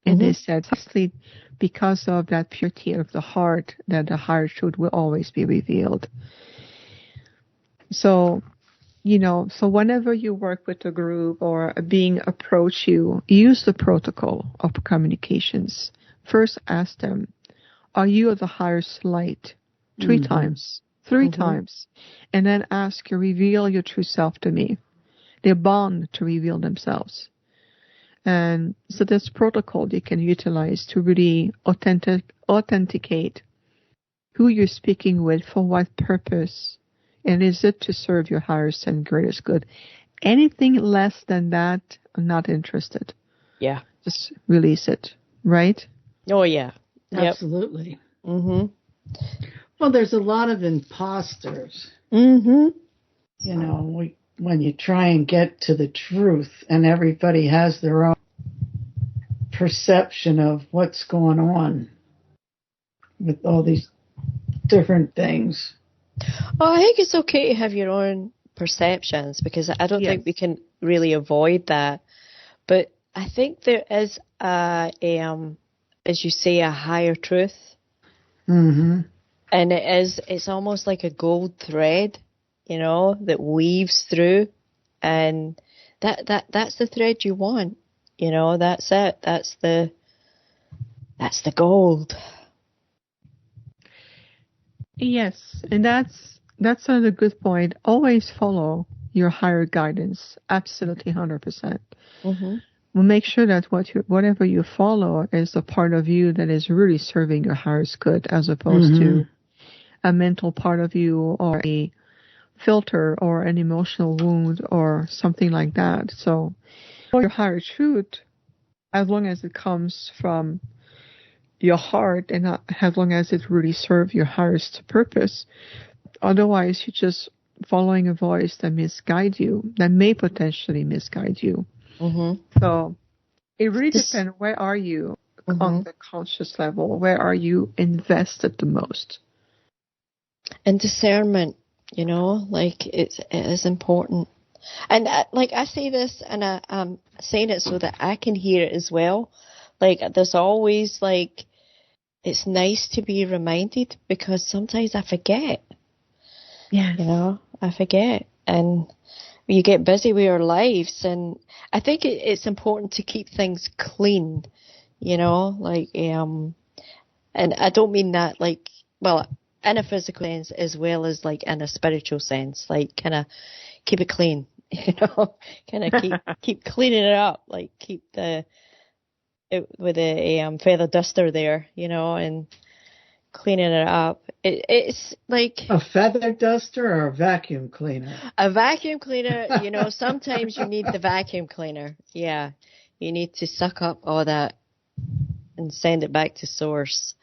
And they said, honestly, because of that purity of the heart, that the higher truth will always be revealed. So, so whenever you work with a group or a being approach you, use the protocol of communications. First, ask them, are you of the highest light? 3 times. 3 times. And then ask you, reveal your true self to me. They're bound to reveal themselves. And so there's protocol you can utilize to really authenticate who you're speaking with, for what purpose, and is it to serve your highest and greatest good. Anything less than that, I'm not interested. Yeah. Just release it, right? Oh, yeah. Absolutely. Well, there's a lot of imposters. Mm-hmm. When you try and get to the truth, and everybody has their own perception of what's going on with all these different things. Oh, I think it's okay to have your own perceptions, because I don't think we can really avoid that. But I think there is as you say, a higher truth. And it's almost like a gold thread, that weaves through, and that's the thread you want. That's it. That's the gold. Yes, and that's another good point. Always follow your higher guidance. Absolutely, 100%. Well, make sure that whatever you follow is a part of you that is really serving your highest good, as opposed to a mental part of you or a filter or an emotional wound or something like that. So your higher truth, as long as it comes from your heart and as long as it really serves your highest purpose. Otherwise, you're just following a voice that misguides you, that may potentially misguide you. So it really depends. Where are you on the conscious level? Where are you invested the most? And discernment, it is important. And I say this, and I'm saying it so that I can hear it as well. There's always it's nice to be reminded, because sometimes I forget. Yeah. I forget. And you get busy with your lives, and I think it's important to keep things clean, and I don't mean that in a physical sense as well as in a spiritual sense, kind of keep it clean, kind of keep cleaning it up, keep with a feather duster there, and cleaning it up. It's like a feather duster or a vacuum cleaner. A vacuum cleaner, sometimes you need the vacuum cleaner. Yeah, you need to suck up all that and send it back to source.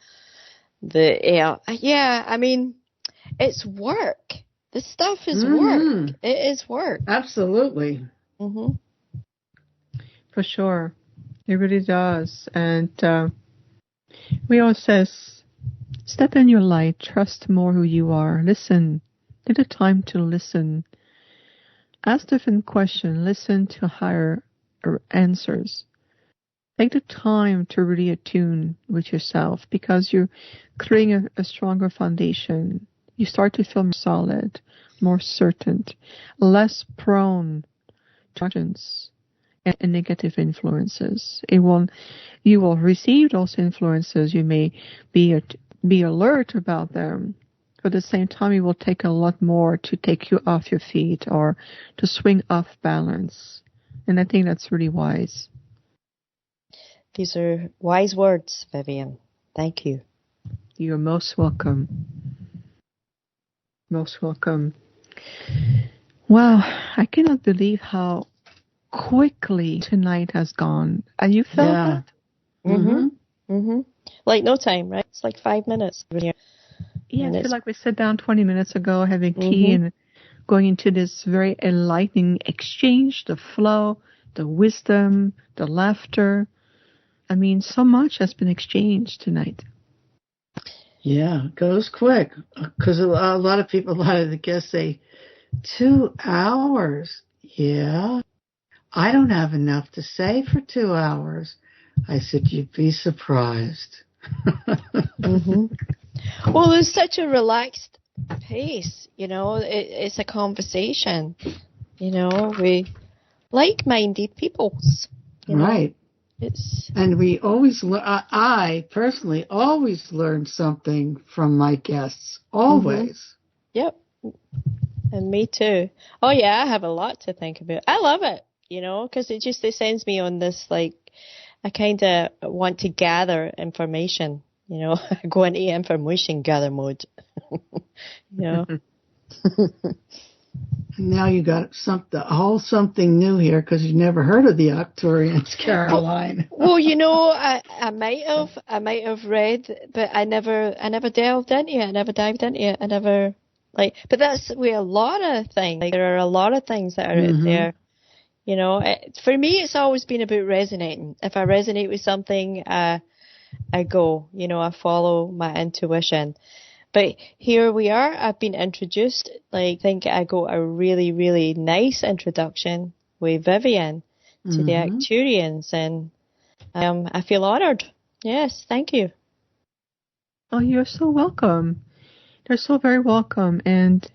I mean, it's work. This stuff is work. It is work. Absolutely. For sure. It really does. And we always says, step in your light, trust more who you are, listen, take the time to listen, ask different questions, listen to higher answers. Take the time to really attune with yourself because you're creating a stronger foundation. You start to feel more solid, more certain, less prone to actions and negative influences. You will receive those influences. You may be alert about them, but at the same time, it will take a lot more to take you off your feet or to swing off balance. And I think that's really wise. These are wise words, Vivian. Thank you. You're most welcome. Most welcome. Wow, I cannot believe how quickly tonight has gone. Have you felt that? Mm-hmm. Mm-hmm. Like no time, right? It's like 5 minutes. Yeah, I feel like we sat down 20 minutes ago having tea and going into this very enlightening exchange, the flow, the wisdom, the laughter. I mean, so much has been exchanged tonight. Yeah, it goes quick. Because a lot of people, a lot of the guests say, 2 hours. Yeah. I don't have enough to say for 2 hours. I said, you'd be surprised. Well, there's such a relaxed pace, you know. It's a conversation, you know. We like-minded peoples, you know? Right. And we always, I personally always learn something from my guests. Always. Yep. And me too. Oh yeah, I have a lot to think about. I love it, you know, because it sends me on this, like, I kind of want to gather information, you know. I go into information gather mode, you know. Now you got something new here because you never heard of the Arcturians, Caroline. Well, you know, I might have read, but I never delved into it. I never dived into it. I never but that's where a lot of things. Like, there are a lot of things that are out there. You know, for me, it's always been about resonating. If I resonate with something, I go. You know, I follow my intuition. But here we are. I've been introduced. Like, I think I got a really, really nice introduction with Vivian to the Arcturians, and I feel honoured. Yes, thank you. Oh, you're so welcome. They're so very welcome. And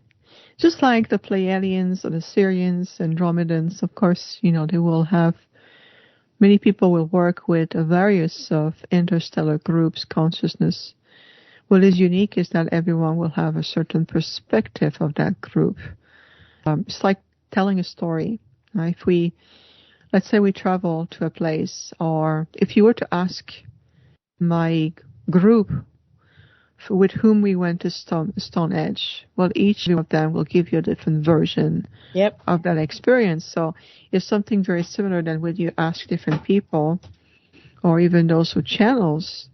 just like the Pleiadians or the Sirians and Andromedans, of course, you know, they will have, many people will work with various of interstellar groups, consciousness. What is unique is that everyone will have a certain perspective of that group. It's like telling a story. Let's say we travel to a place, or if you were to ask my group with whom we went to Stonehenge, well, each of them will give you a different version of that experience. So it's something very similar than when you ask different people, or even those who channels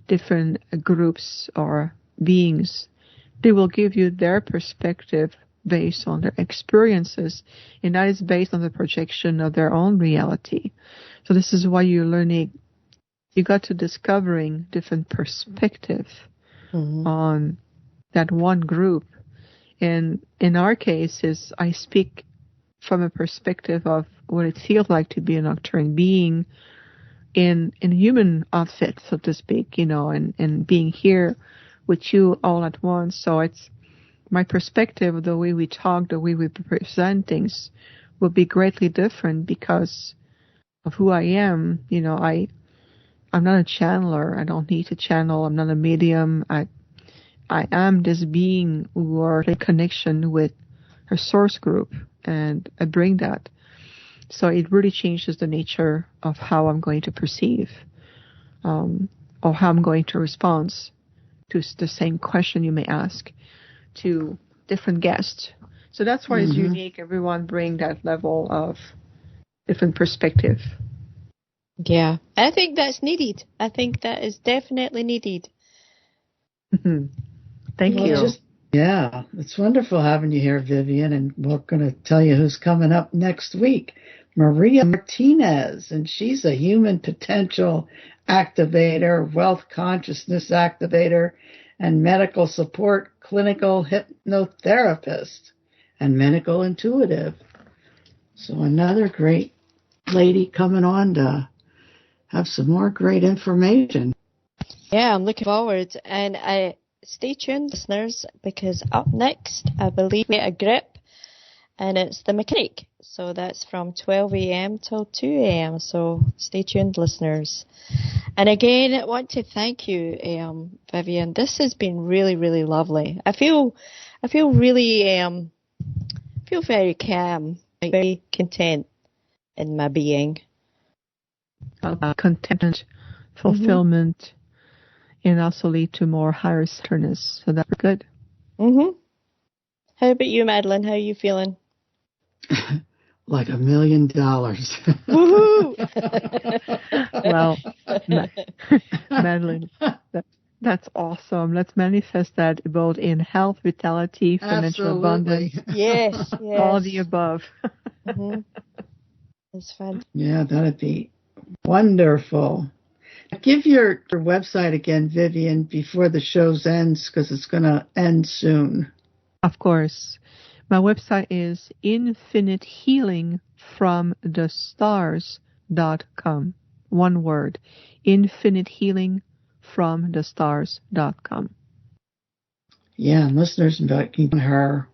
different groups or beings, they will give you their perspective based on their experiences, and that is based on the projection of their own reality. So this is why you're learning, you got to discovering different perspective on that one group. And in our case, I speak from a perspective of what it feels like to be an Arcturian being in human outfit, so to speak, you know, and being here with you all at once. So it's my perspective, the way we talk, the way we present things will be greatly different because of who I am. You know, I'm not a channeler. I don't need to channel. I'm not a medium. I am this being who are in connection with her source group, and I bring that. So it really changes the nature of how I'm going to perceive, or how I'm going to respond to the same question you may ask to different guests. So that's why it's unique. Everyone bring that level of different perspective. Yeah, I think that's needed. I think that is definitely needed. Thank you. Yeah, it's wonderful having you here, Vivian, and we're going to tell you who's coming up next week. Maria Martinez, and she's a human potential activator, wealth consciousness activator, and medical support clinical hypnotherapist and medical intuitive. So another great lady coming on to have some more great information. Yeah, I'm looking forward. And stay tuned, listeners, because up next, I believe we get a grip, and it's the mechanic. So that's from 12 a.m. till 2 a.m. So stay tuned, listeners. And again, I want to thank you, Vivian. This has been really, really lovely. I feel really, feel very calm, very content in my being. Contentment, fulfillment, and also lead to more higher centeredness. So that's good. Mm-hmm. How about you, Madeline? How are you feeling? Like $1 million. Woohoo! Well, Madeline, that's awesome. Let's manifest that both in health, vitality, financial abundance. Yes. All the above. Mm-hmm. It's fun. Yeah, that'd be wonderful. Give your website again, Vivian, before the show ends, because it's going to end soon. Of course. My website is infinitehealingfromthestars.com. One word. infinitehealingfromthestars.com. Yeah, and listeners can her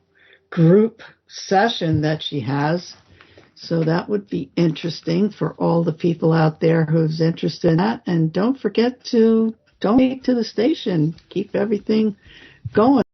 group session that she has. So that would be interesting for all the people out there who's interested in that. And don't forget to donate to the station. Keep everything going.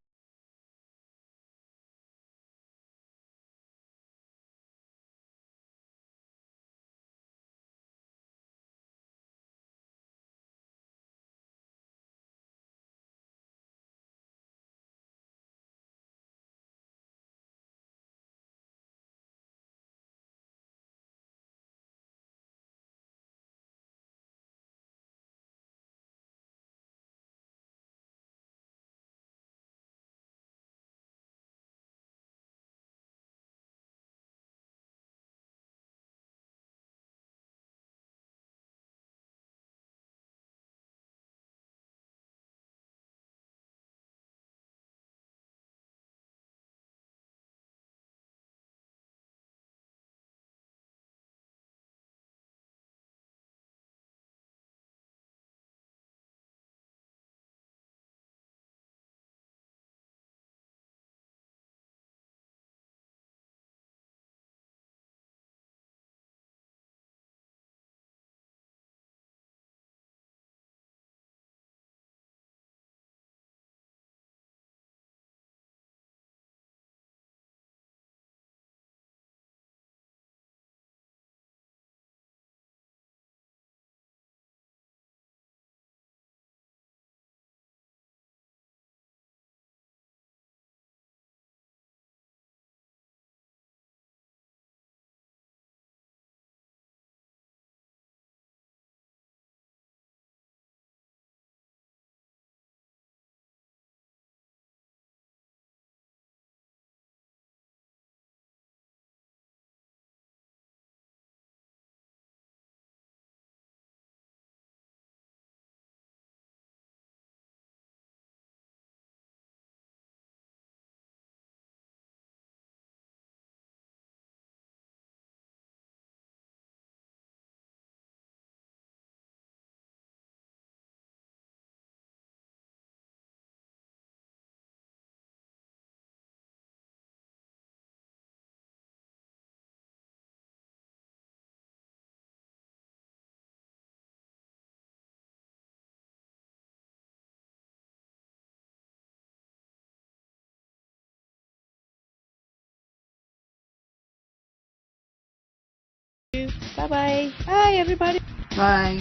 Bye-bye. Bye, everybody. Bye.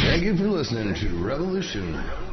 Thank you for listening to Revolution